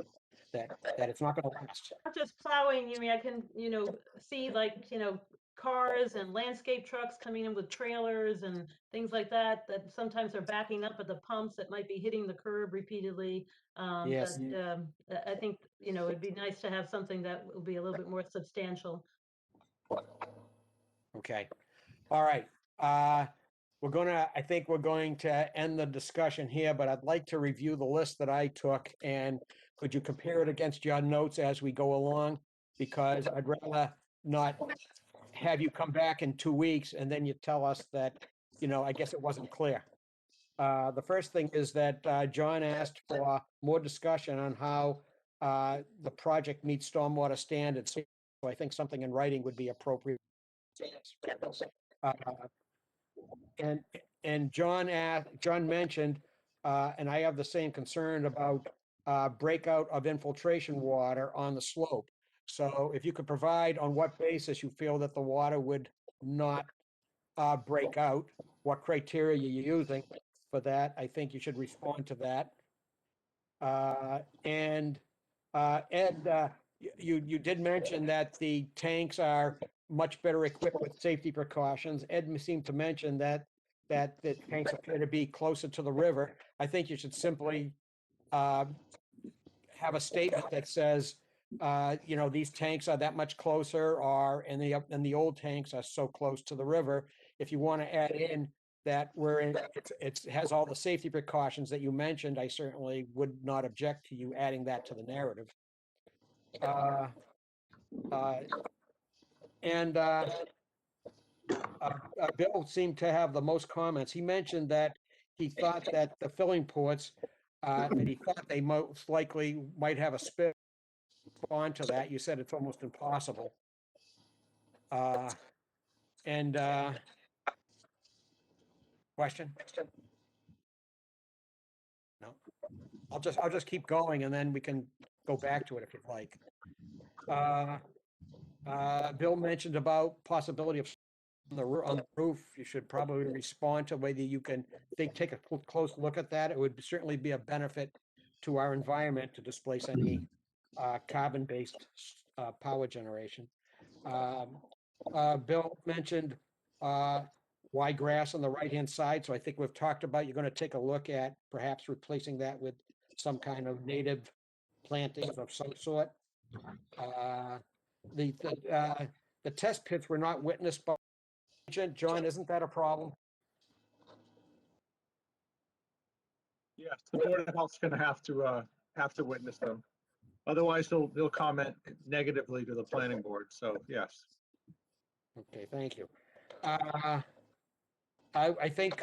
that it's not going to last. Not just plowing, you mean, I can, see like, cars and landscape trucks coming in with trailers and things like that sometimes are backing up at the pumps that might be hitting the curb repeatedly. Yes. I think, it'd be nice to have something that will be a little bit more substantial. Okay. All right. I think we're going to end the discussion here, but I'd like to review the list that I took, and could you compare it against your notes as we go along? Because I'd rather not have you come back in 2 weeks and then you tell us that, I guess it wasn't clear. The first thing is that John asked for more discussion on how the project meets stormwater standards. So I think something in writing would be appropriate. Uh, And John mentioned, and I have the same concern about breakout of infiltration water on the slope. So if you could provide on what basis you feel that the water would not break out, what criteria you're using for that, I think you should respond to that. And Ed, you did mention that the tanks are much better equipped with safety precautions. Ed seemed to mention that the tanks appear to be closer to the river. I think you should simply have a statement that says, these tanks are that much closer, and the old tanks are so close to the river. If you want to add in that it has all the safety precautions that you mentioned, I certainly would not object to you adding that to the narrative. Bill seemed to have the most comments. He mentioned that he thought that the filling ports, that he thought they most likely might have a spill onto that. You said it's almost impossible. Question? No. I'll just keep going and then we can go back to it if you'd like. Bill mentioned about possibility of on the roof. You should probably respond to whether you can take a close look at that. It would certainly be a benefit to our environment to displace any carbon-based power generation. Bill mentioned why grass on the right-hand side. So I think we've talked about, you're going to take a look at perhaps replacing that with some kind of native plantings of some sort. The test pits were not witnessed by John, isn't that a problem? Yes, the Board of Health's gonna have to witness them. Otherwise, they'll comment negatively to the planning board, so yes. Okay, thank you. I think,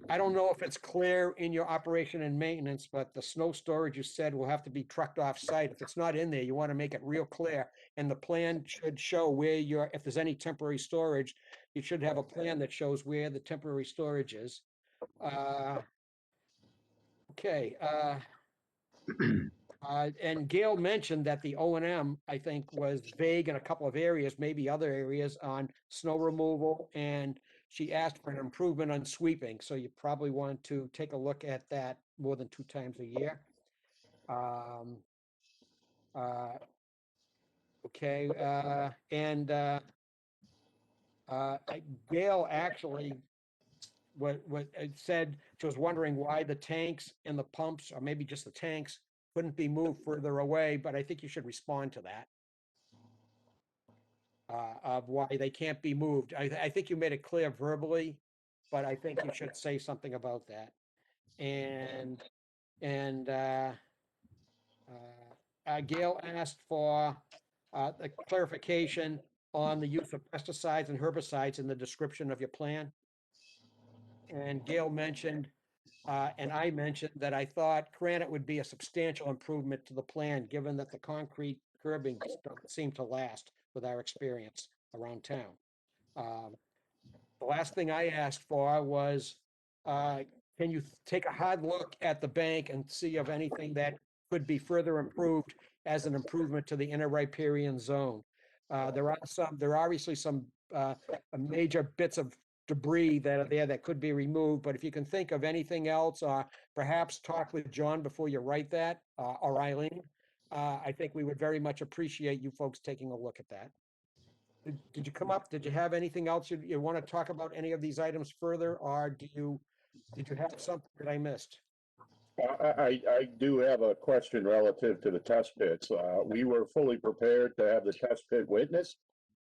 I don't know if it's clear in your operation and maintenance, but the snow storage you said will have to be trucked off site. If it's not in there, you want to make it real clear. And the plan should show where if there's any temporary storage, you should have a plan that shows where the temporary storage is. Okay. And Gail mentioned that the O&M, I think, was vague in a couple of areas, maybe other areas on snow removal, and she asked for an improvement on sweeping. So you probably want to take a look at that more than 2 times a year. Okay, Gail actually what said she was wondering why the tanks and the pumps, or maybe just the tanks, couldn't be moved further away, but I think you should respond to that. Of why they can't be moved. I think you made it clear verbally, but I think you should say something about that. Gail asked for a clarification on the use of pesticides and herbicides in the description of your plan. And Gail mentioned, and I mentioned that I thought granite would be a substantial improvement to the plan, given that the concrete curbing doesn't seem to last with our experience around town. The last thing I asked for was can you take a hard look at the bank and see if anything that could be further improved as an improvement to the inner riparian zone? There are obviously some major bits of debris that are there that could be removed, but if you can think of anything else, perhaps talk with John before you write that, or Eileen. I think we would very much appreciate you folks taking a look at that. Did you come up? Did you have anything else you want to talk about any of these items further, or did you have something that I missed? I do have a question relative to the test pits. We were fully prepared to have the test pit witnessed.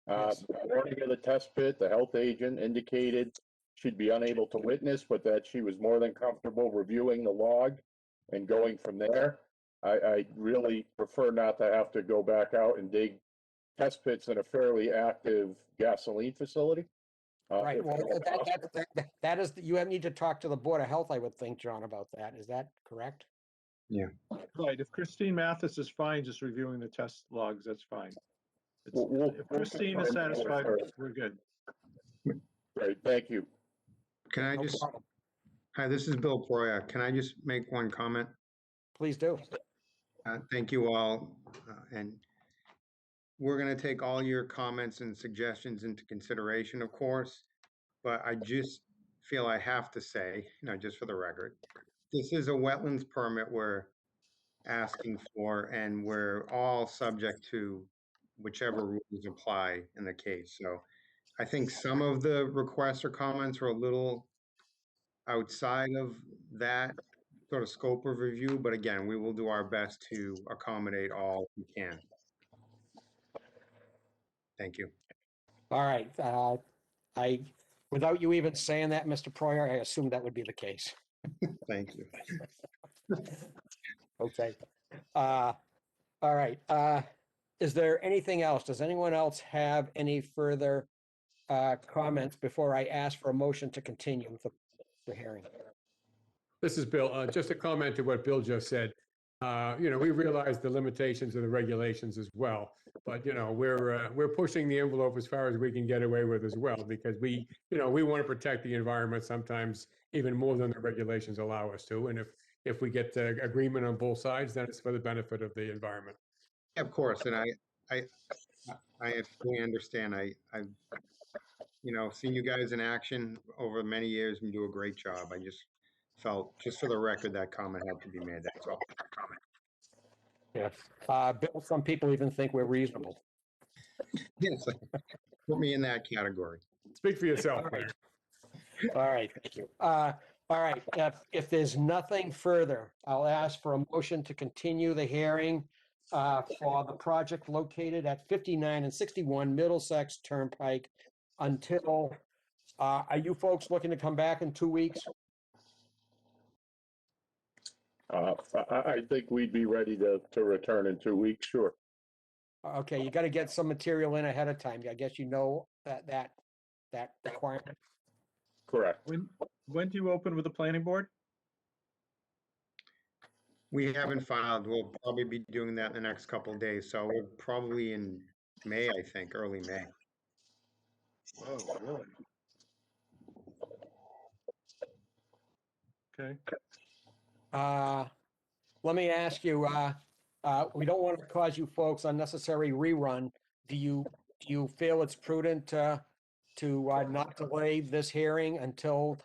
Yes. The morning of the test pit, the health agent indicated she'd be unable to witness, but that she was more than comfortable reviewing the log and going from there. I really prefer not to have to go back out and dig test pits in a fairly active gasoline facility. Right, if well, at all possible. that is, you need to talk to the Board of Health, I would think, John, about that. Is that correct? Right, if Christine Mathis is fine just reviewing the test logs, that's fine. If Christine is confirm that with satisfied, her. we're good. Great, thank you. Can I No just, problem. hi, this is Bill Proya. Can I just make one comment? Please do. Thank you all. And we're going to take all your comments and suggestions into consideration, of course. But I just feel I have to say, just for the record, this is a wetlands permit we're asking for, and we're all subject to whichever rules apply in the case. So I think some of the requests or comments are a little outside of that sort of scope of review, but again, we will do our best to accommodate all we can. Thank you. All right, without you even saying that, Mr. Proyer, I assumed that would be the case. Thank you. Okay. All right, is there anything else? Does anyone else have any further comments before I ask for a motion to continue the hearing? This is Bill. Just a comment to what Bill just said. We realize the limitations of the regulations as well, but we're pushing the envelope as far as we can get away with as well, because we want to protect the environment sometimes even more than the regulations allow us to. And if we get agreement on both sides, then it's for the benefit of the environment. Of course, and I fully understand. I've seen you guys in action over many years and you do a great job. I just felt, just for the record, that comment had to be made. That's all. Yes. Bill, some people even think we're reasonable. Yes, put me in that category. Speak for yourself, Larry. All right, thank you. All right, if there's nothing further, I'll ask for a motion to continue the hearing for the project located at 59 and 61 Middlesex Turnpike until, are you folks looking to come back in 2 weeks? I think we'd be ready to return in 2 weeks, sure. Okay, you got to get some material in ahead of time. I guess you know that requirement. Correct. When do you open with the planning board? We haven't filed. We'll probably be doing that in the next couple of days. So we're probably in May, I think, early May. Oh, really? Okay. Let me ask you, we don't want to cause you folks unnecessary rerun. Do you feel it's prudent to not delay this hearing until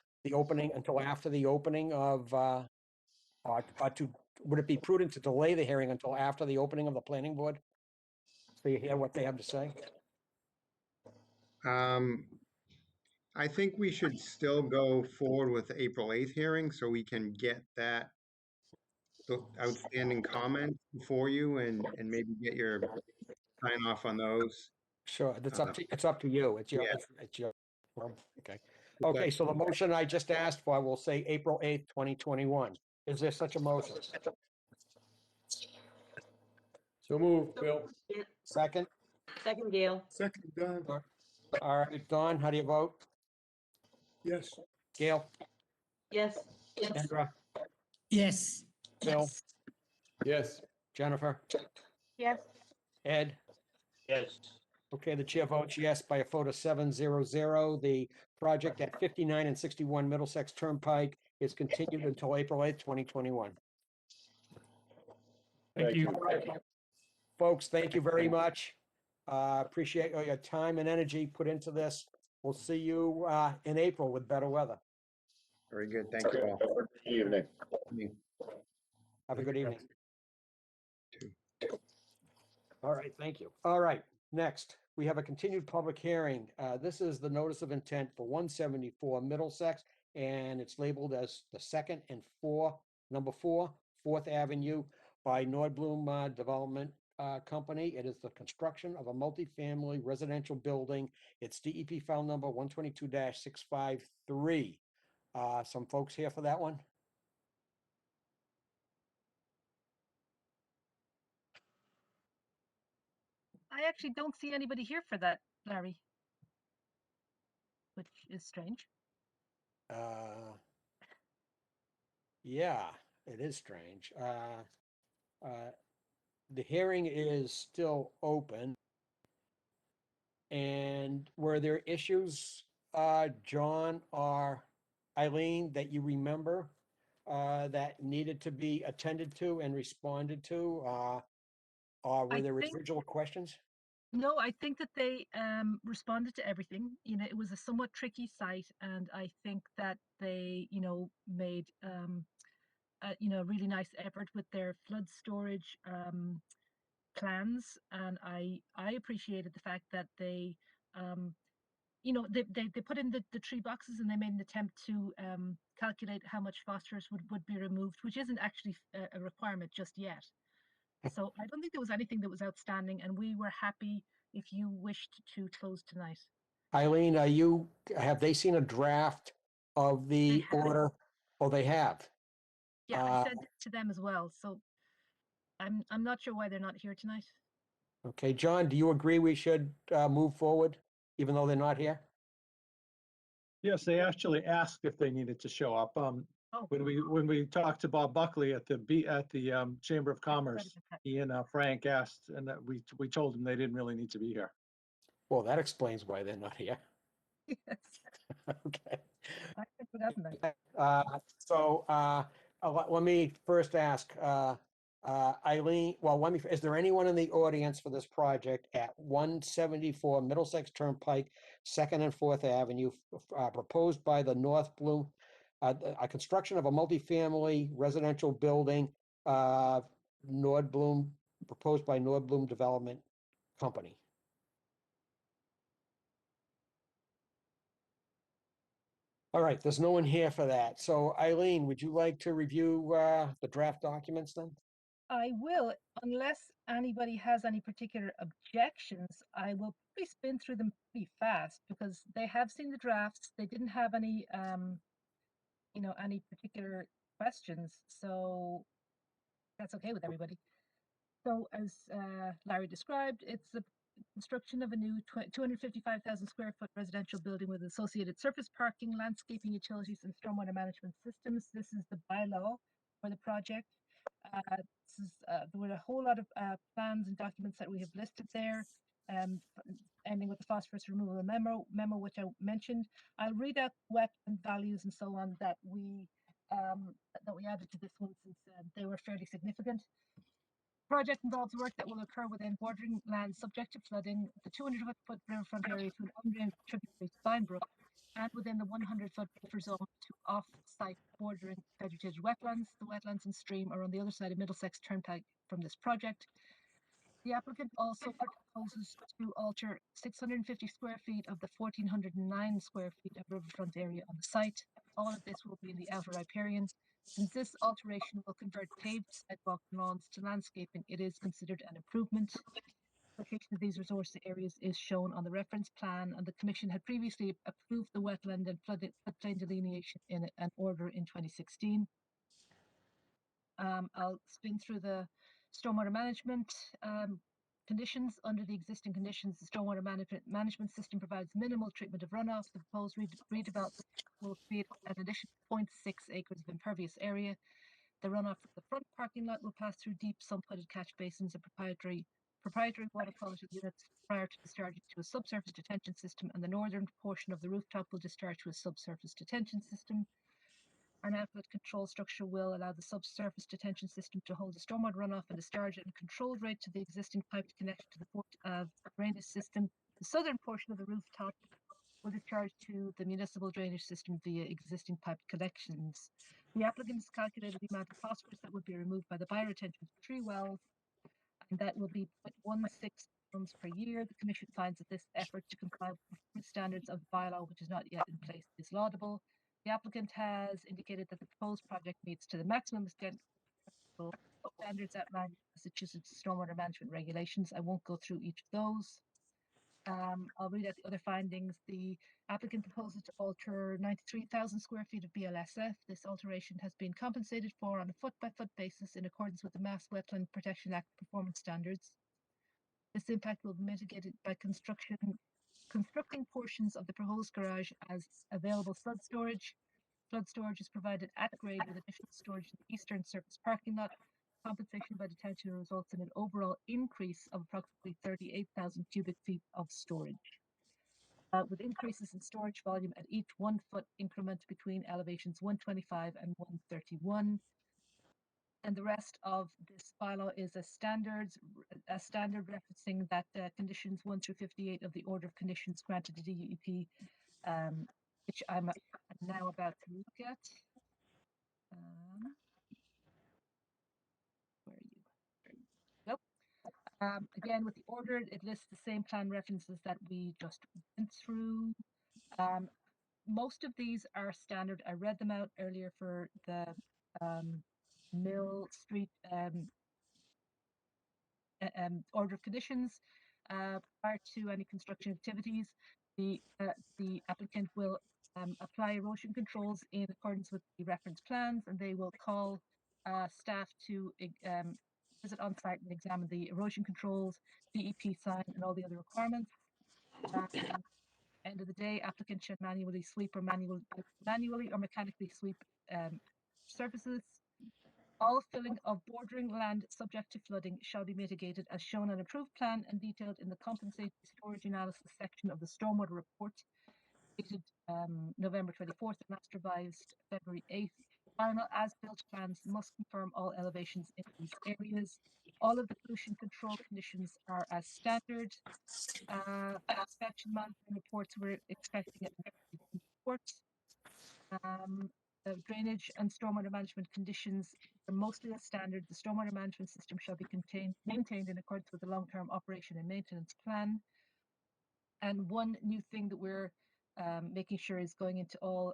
after the opening of, would it be prudent to delay the hearing until after the opening of the planning board? So you hear what they have to say? I think we should still go forward with the April 8th hearing so we can get the outstanding comments for you and maybe get your sign off on those. Sure, it's up to you. It's your, Yeah. it's your, well, okay. Okay, so the motion I just asked for will say April 8th, 2021. Is there such a motion? So move, Bill. Second? Second, Gail. Second, Don. All right, Dawn, how do you vote? Yes. Gail? Yes. Kendra? Yes. Bill? Yes. Jennifer? Yes. Ed? Yes. Okay, the chair votes yes by a vote of 7-0-0. The project at 59 and 61 Middlesex Turnpike is continued until April 8th, 2021. Thank you. All right, folks, thank you very much. Appreciate all your time and energy put into this. We'll see you in April with better weather. Very good. Thank you all. Good evening. Have a good evening. Two. All right, thank you. All right, next, we have a continued public hearing. This is the notice of intent for 174 Middlesex, and it's labeled as the second and number 4th Avenue by Nordblum Development Company. It is the construction of a multifamily residential building. It's DEP file number 122-653. Some folks here for that one? I actually don't see anybody here for that, Larry, which is strange. Yeah, it is strange. The hearing is still open. And were there issues, John or Eileen, that you remember that needed to be attended to and responded to? Or were I there think- residual questions? No, I think that they responded to everything. You know, it was a somewhat tricky site, and I think that they, made a really nice effort with their flood storage plans, and I appreciated the fact that they, they put in the tree boxes, and they made an attempt to calculate how much phosphorus would be removed, which isn't actually a requirement just yet. So I don't think there was anything that was outstanding, and we were happy if you wished to close tonight. Eileen, have they seen a draft of the order? Oh, they have. Yeah, I sent it to them as well. So I'm not sure why they're not here tonight. Okay, John, do you agree we should move forward, even though they're not here? Yes, they actually asked if they needed to show up. When we talked to Bob Buckley at the Chamber of Commerce, he and Frank asked, and that we told them they didn't really need to be here. Well, that explains why they're not here. Yes. Okay. I had forgotten that. Let me first ask Eileen, is there anyone in the audience for this project at 174 Middlesex Turnpike, 2nd and 4th Avenue, proposed by the North Bloom, a construction of a multifamily residential building, Nordblum, proposed by Nordblum Development Company? All right, there's no one here for that. So Eileen, would you like to review the draft documents then? I will, unless anybody has any particular objections. I will probably spin through them pretty fast because they have seen the drafts. They didn't have any, any particular questions. So that's okay with everybody. So as Larry described, it's the construction of a new 255,000 square foot residential building with associated surface parking, landscaping, utilities, and stormwater management systems. This is the bylaw for the project. There were a whole lot of plans and documents that we have listed there, ending with the phosphorus removal memo which I mentioned. I'll read out wetland values and so on that we added to this one since they were fairly significant. Project involves work that will occur within bordering lands subject to flooding, the 200-foot riverfront area to an undrained tributary to Vinebrook, and within the 100-foot buffer zone to off-site bordering vegetated wetlands. The wetlands and stream are on the other side of Middlesex Turnpike from this project. The applicant also proposes to alter 650 square feet of the 1,409 square feet of riverfront area on the site. All of this will be in the outer riparian. Since this alteration will convert paved sidewalk lawns to landscaping, it is considered an improvement. Location of these resource areas is shown on the reference plan, and the Commission had previously approved the wetland and floodplain delineation in an order in 2016. I'll spin through the stormwater management conditions. Under the existing conditions, the stormwater management system provides minimal treatment of runoff. The proposed redevelopment will create an additional 0.6 acres of impervious area. The runoff from the front parking lot will pass through deep sump-headed catch basins and proprietary proprietary water quality units prior to discharging to a subsurface detention system, and the northern portion of the rooftop will discharge to a subsurface detention system. An outlet control structure will allow the subsurface detention system to hold the stormwater runoff and discharge at a controlled rate to the existing piped connection to the drainage system. The southern portion of the rooftop will discharge to the municipal drainage system via existing piped connections. The applicant has calculated the amount of phosphorus that would be removed by the bioretention of 3 wells, and that will be 0.16 tons per year. The Commission finds that this effort to comply with performance standards of the bylaw, which is not yet in place, is laudable. The applicant has indicated that the proposed project meets to the maximum extent standards outlined in Massachusetts stormwater management regulations. I won't go through each of those. I'll read out the other findings. The applicant proposes to alter 93,000 square feet of BLSF. This alteration has been compensated for on a foot-by-foot basis in accordance with the Mass Wetland Protection Act performance standards. This impact will be mitigated by constructing portions of the proposed garage as available flood storage. Flood storage is provided at grade with additional storage in the eastern surface parking lot. Compensation by detention results in an overall increase of approximately 38,000 cubic feet of storage. With increases in storage volume at each 1 foot increment between elevations 125 and 131. And the rest of this bylaw is a standard referencing that conditions 1 through 58 of the order of conditions granted to DEP, which I'm now about to look at. Where are you? Nope. Again, with the order, it lists the same plan references that we just went through. Most of these are standard. I read them out earlier for the Mill Street order of conditions. Prior to any construction activities, the applicant will apply erosion controls in accordance with the reference plans, and they will call staff to visit on site and examine the erosion controls, DEP sign, and all the other requirements. End of the day, applicant should manually sweep or manually or mechanically sweep surfaces. All filling of bordering land subject to flooding shall be mitigated as shown on approved plan and detailed in the compensatory storage analysis section of the stormwater report dated November 24th and last revised February 8th. Final as-built plans must confirm all elevations in these areas. All of the pollution control conditions are as standard. Inspection monitoring reports, we're expecting a report. Drainage and stormwater management conditions are mostly as standard. The stormwater management system shall be maintained in accordance with the long-term operation and maintenance plan. And one new thing that we're making sure is going into all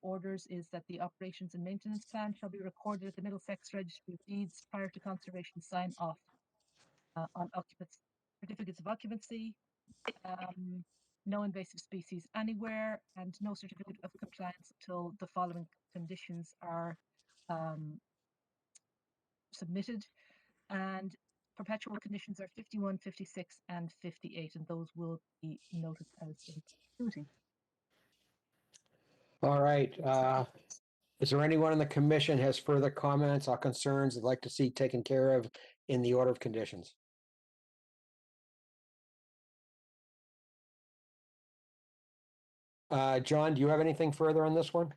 orders is that the operations and maintenance plan shall be recorded at the Middlesex Registry of Deeds prior to conservation sign off on certificates of occupancy. No invasive species anywhere, and no certificate of compliance until the following conditions are submitted. And perpetual conditions are 51, 56, and 58, and those will be noted as in duty. All right. Is there anyone in the commission has further comments or concerns they'd like to see taken care of in the order of conditions? John, do you have anything further on this one?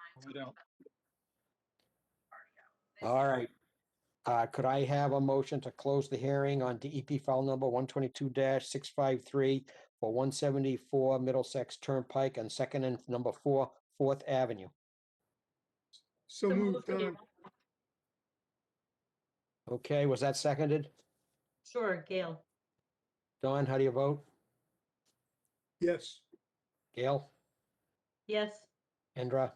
I don't. All right. Could I have a motion to close the hearing on DEP file number 122-653 for 174 Middlesex Turnpike and second and number 4, 4th Avenue? So moved, Don. Okay, was that seconded? Sure, Gail. Don, how do you vote? Yes. Gail? Yes. Indra?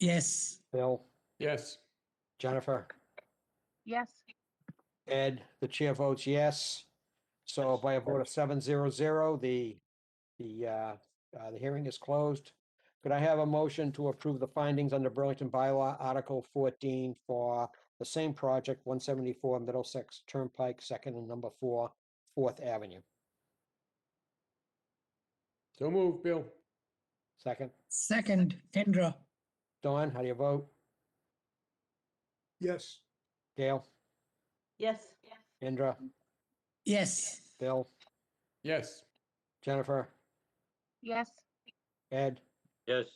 Yes. Bill? Yes. Jennifer? Yes. Ed, the chair votes yes. So by a vote of 7-0-0, the hearing is closed. Could I have a motion to approve the findings under Burlington Bylaw Article 14 for the same project, 174 Middlesex Turnpike, second and number 4, 4th Avenue? So move, Bill. Second. Second, Indra. Dawn, how do you vote? Yes. Gail? Yes. Indra? Yes. Bill, Yes. Jennifer, Yes. Ed? Yes.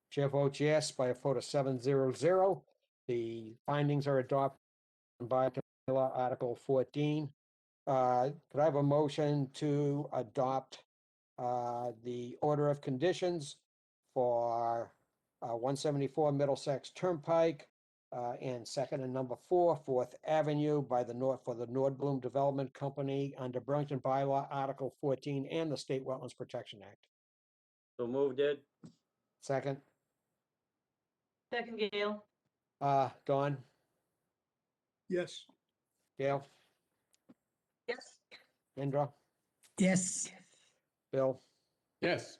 Chair votes yes by a vote of 700. The findings are adopted by Article 14. Could I have a motion to adopt the order of conditions for 174 Middlesex Turnpike and second and number 4, 4th Avenue by the Nordblum Development Company under Burlington Bylaw Article 14 and the State Wetlands Protection Act? So moved, Ed? Second, Second, Gail. Dawn, Yes. Gail, Yes. Indra, Yes. Bill, Yes.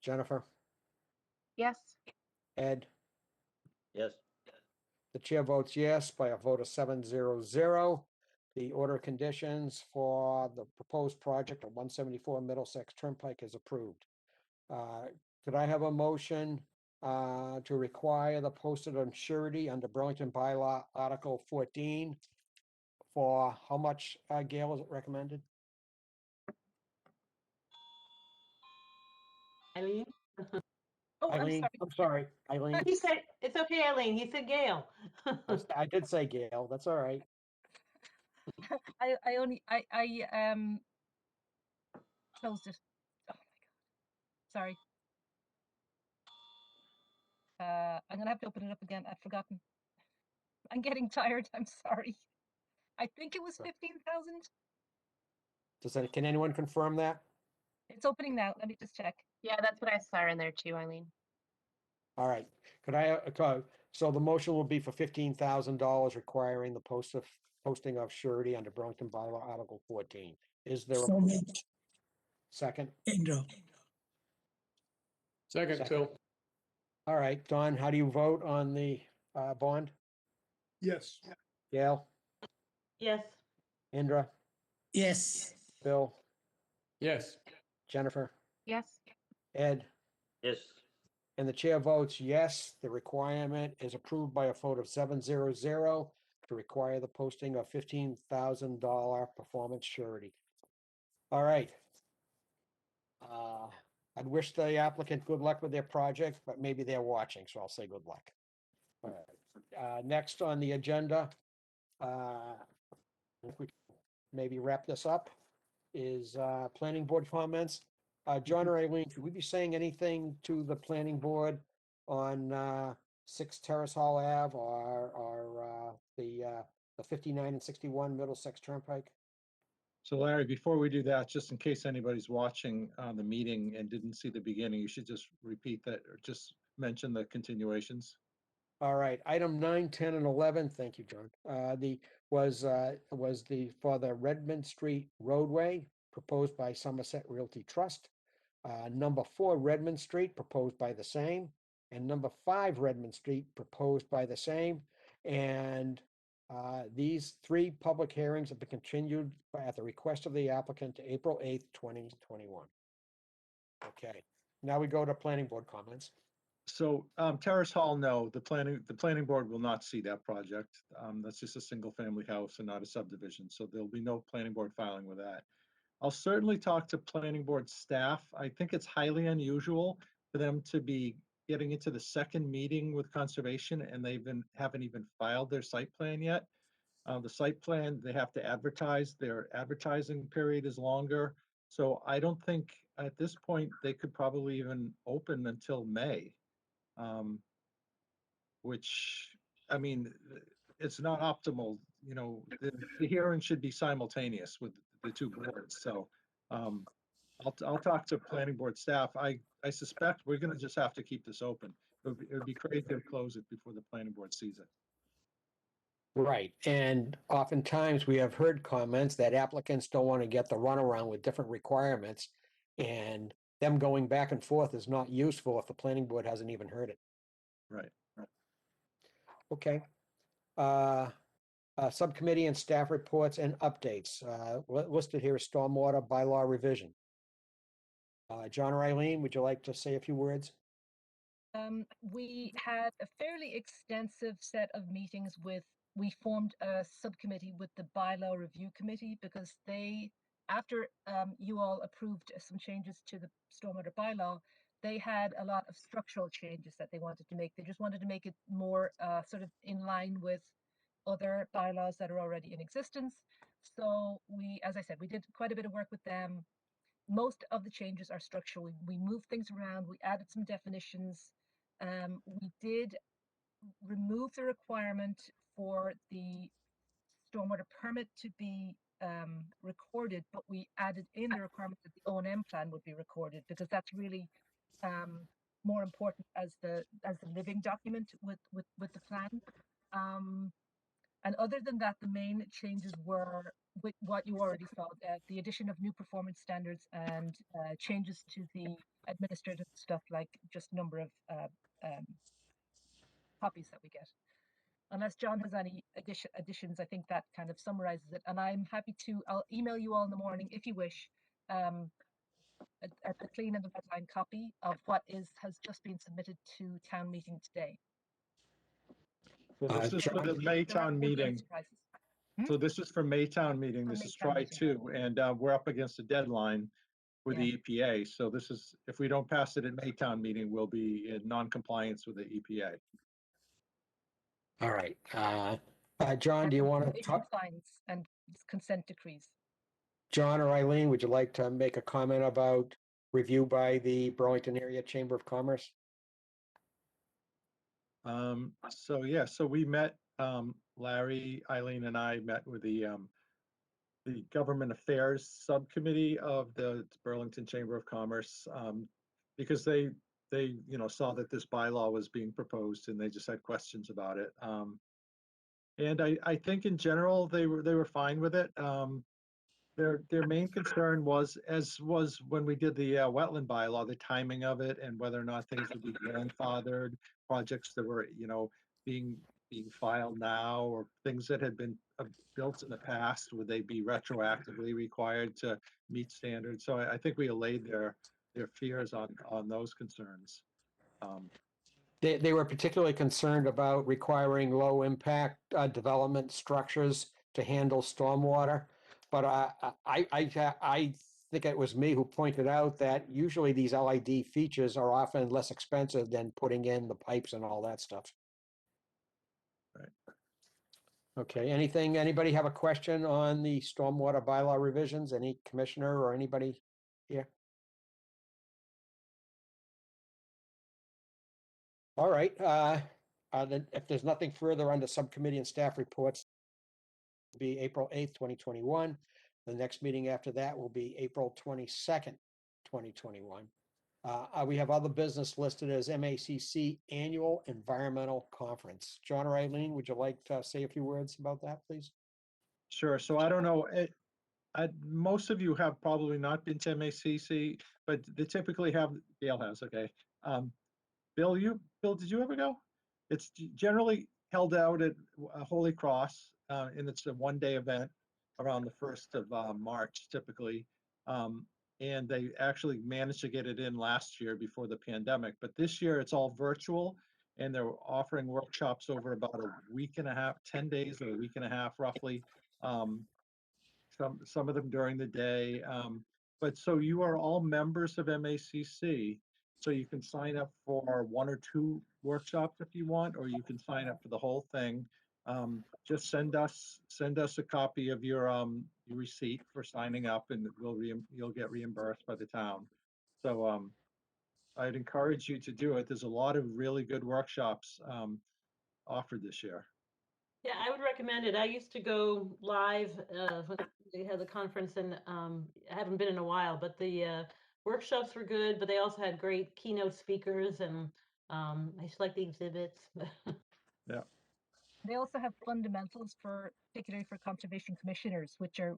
Jennifer, Yes. Ed? Yes. The chair votes yes by a vote of 700. The order of conditions for the proposed project of 174 Middlesex Turnpike is approved. Could I have a motion to require the posted on surety under Burlington Bylaw Article 14 for how much, Gail, is it recommended? Eileen? Oh, I'm Eileen, sorry. I'm sorry, Eileen. He said, it's okay, Eileen. He said Gail. I did say Gail, that's all right. I closed it. Oh my God. Sorry. I'm gonna have to open it up again. I've forgotten. I'm getting tired. I'm sorry. I think it was 15,000. Can anyone confirm that? It's opening now. Let me just check. Yeah, that's what I saw in there too, Eileen. All right, could I, so the motion will be for $15,000 requiring the posting of surety under Burlington Bylaw Article 14. Is there So a moved. second? Indra. Second, Till. All right, Don, how do you vote on the bond? Yes. Gail, Yes. Indra, Yes. Bill, Yes. Jennifer, Yes. Ed? Yes. And the chair votes yes, the requirement is approved by a vote of 700 to require the posting of $15,000 performance surety. All right. I'd wish the applicant good luck with their project, but maybe they're watching, so I'll say good luck. All right. Next on the agenda, if we maybe wrap this up, is planning board comments. John or Eileen, could we be saying anything to the planning board on 6 Terrace Hall Ave or the 59 and 61 Middlesex Turnpike? So Larry, before we do that, just in case anybody's watching the meeting and didn't see the beginning, you should just repeat that or just mention the continuations. All right, item 9, 10, and 11, thank you, John. Was for the Redmond Street roadway proposed by Somerset Realty Trust. Number 4 Redmond Street proposed by the same, and number 5 Redmond Street proposed by the same. And these 3 public hearings have been continued at the request of the applicant to April 8th, 2021. Okay, now we go to planning board comments. So Terrace Hall, no, the planning board will not see that project. That's just a single family house and not a subdivision. So there'll be no planning board filing with that. I'll certainly talk to planning board staff. I think it's highly unusual for them to be getting into the second meeting with conservation and haven't even filed their site plan yet. The site plan, they have to advertise. Their advertising period is longer. So I don't think at this point they could probably even open until May. Which, I mean, it's not optimal, you know, the hearing should be simultaneous with the 2 boards, so I'll talk to planning board staff. I suspect we're gonna just have to keep this open. It would be crazy to close it before the planning board sees it. Right, and oftentimes we have heard comments that applicants don't want to get the runaround with different requirements, and them going back and forth is not useful if the planning board hasn't even heard it. Right. Okay. Subcommittee and staff reports and updates. Listed here is stormwater bylaw revision. John or Eileen, would you like to say a few words? We had a fairly extensive set of meetings with we formed a subcommittee with the bylaw review committee because they, after you all approved some changes to the stormwater bylaw, they had a lot of structural changes that they wanted to make. They just wanted to make it more sort of in line with other bylaws that are already in existence. So we, as I said, we did quite a bit of work with them. Most of the changes are structural. We moved things around, we added some definitions. We did remove the requirement for the stormwater permit to be recorded, but we added in the requirement that the O&M plan would be recorded because that's really more important as the living document with the plan. And other than that, the main changes were with what you already saw, the addition of new performance standards and changes to the administrative stuff like just number of copies that we get. Unless John has any additions, I think that kind of summarizes it. And I'm happy to, I'll email you all in the morning if you wish, a clean and the red line copy of what has just been submitted to town meeting today. So this is for the Maytown meeting. So this is for Maytown meeting. This is try two, and we're up against a deadline with the EPA. So this is, if we don't pass it at Maytown meeting, we'll be in non-compliance with the EPA. All right. John, do you want to talk? Signs and consent decrees. John or Eileen, would you like to make a comment about review by the Burlington Area Chamber of Commerce? So we met, Larry, Eileen, and I met with the Government Affairs Subcommittee of the Burlington Chamber of Commerce, because they saw that this bylaw was being proposed and they just had questions about it. And I think in general they were fine with it. Their main concern was, as was when we did the wetland bylaw, the timing of it and whether or not things would be grandfathered, projects that were being filed now, or things that had been built in the past, would they be retroactively required to meet standards? So I think we allayed their fears on those concerns. They were particularly concerned about requiring low impact development structures to handle stormwater. But I think it was me who pointed out that usually these LID features are often less expensive than putting in the pipes and all that stuff. Right. Okay, anybody have a question on the stormwater bylaw revisions? Any commissioner or anybody here? All right, then if there's nothing further under subcommittee and staff reports, it'll be April 8th, 2021. The next meeting after that will be April 22nd, 2021. We have other business listed as MACC Annual Environmental Conference. John or Eileen, would you like to say a few words about that, please? Sure. So I don't know. Most of you have probably not been to MACC, but they typically have. Gail has. Okay. Bill, did you ever go? It's generally held out at Holy Cross, and it's a one-day event around the 1st of March, typically. And they actually managed to get it in last year before the pandemic. But this year it's all virtual, and they're offering workshops over about a week and a half, 10 days or a week and a half, roughly. Some of them during the day. But so you are all members of MACC. So you can sign up for 1 or 2 workshops if you want, or you can sign up for the whole thing. Just send us a copy of your receipt for signing up, and you'll get reimbursed by the town. So I'd encourage you to do it. There's a lot of really good workshops offered this year. Yeah, I would recommend it. I used to go live when they had the conference, and I haven't been in a while, but the workshops were good, but they also had great keynote speakers, and I just like the exhibits. Yeah. They also have fundamentals particularly for conservation commissioners, which are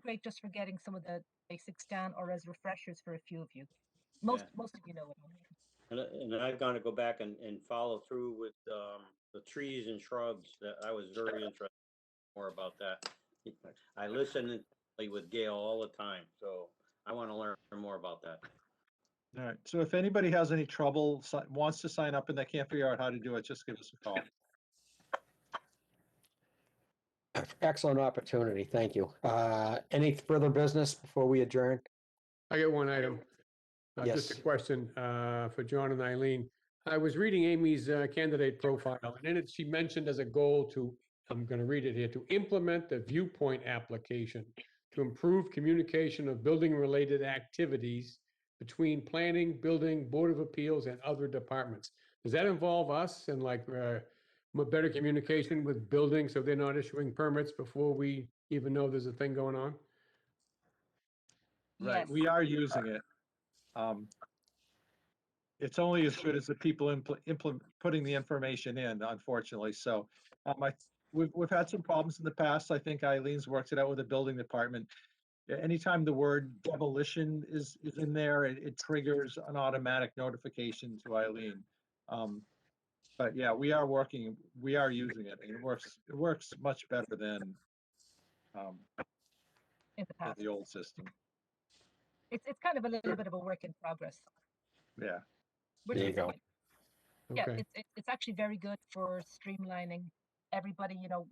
great just for getting some of the basics down, or as refreshers for a few of you. Most of you know it. And I've gone to go back and follow through with the trees and shrubs. That I was very interested more about that. I listen with Gail all the time, so I want to learn more about that. All right. So if anybody has any trouble, wants to sign up and they can't figure out how to do it, just give us a call. Excellent opportunity. Thank you. Any further business before we adjourn? I got one item. Just a Yes. question for John and Eileen. I was reading Amy's candidate profile, and in it, she mentioned as a goal to, I'm going to read it here, to implement the viewpoint application to improve communication of building-related activities between planning, building, Board of Appeals, and other departments. Does that involve us and like better communication with buildings so they're not issuing permits before we even know there's a thing going on? Right, Yes. we are using it. It's only as good as the people putting the information in, unfortunately. So we've had some problems in the past. I think Eileen's worked it out with the building department. Anytime the word demolition is in there, it triggers an automatic notification to Eileen. But yeah, we are using it, and it works much better than In the past. the old system. It's kind of a little bit of a work in progress. Yeah. Which There you is go. fine. Yeah, Okay. it's actually very good for streamlining everybody, dealing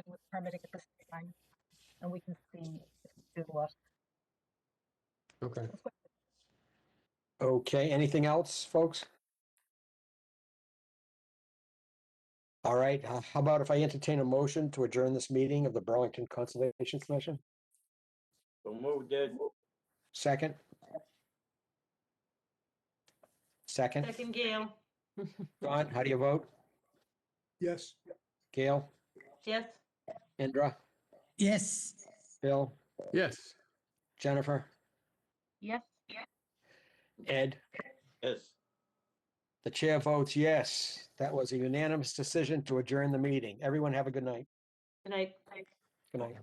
with permitting at the same time, and we can see who's doing what. Okay. It's quite- Okay, anything else, folks? All right, how about if I entertain a motion to adjourn this meeting of the Burlington Conservation Commission? So moved, Ed. Second? Second? Second, Gail. John, how do you vote? Yes. Gail? Yes. Indra? Yes. Bill? Yes. Jennifer? Yes. Ed? Yes. The chair votes yes. That was a unanimous decision to adjourn the meeting. Everyone have a good night. Good night. Good night.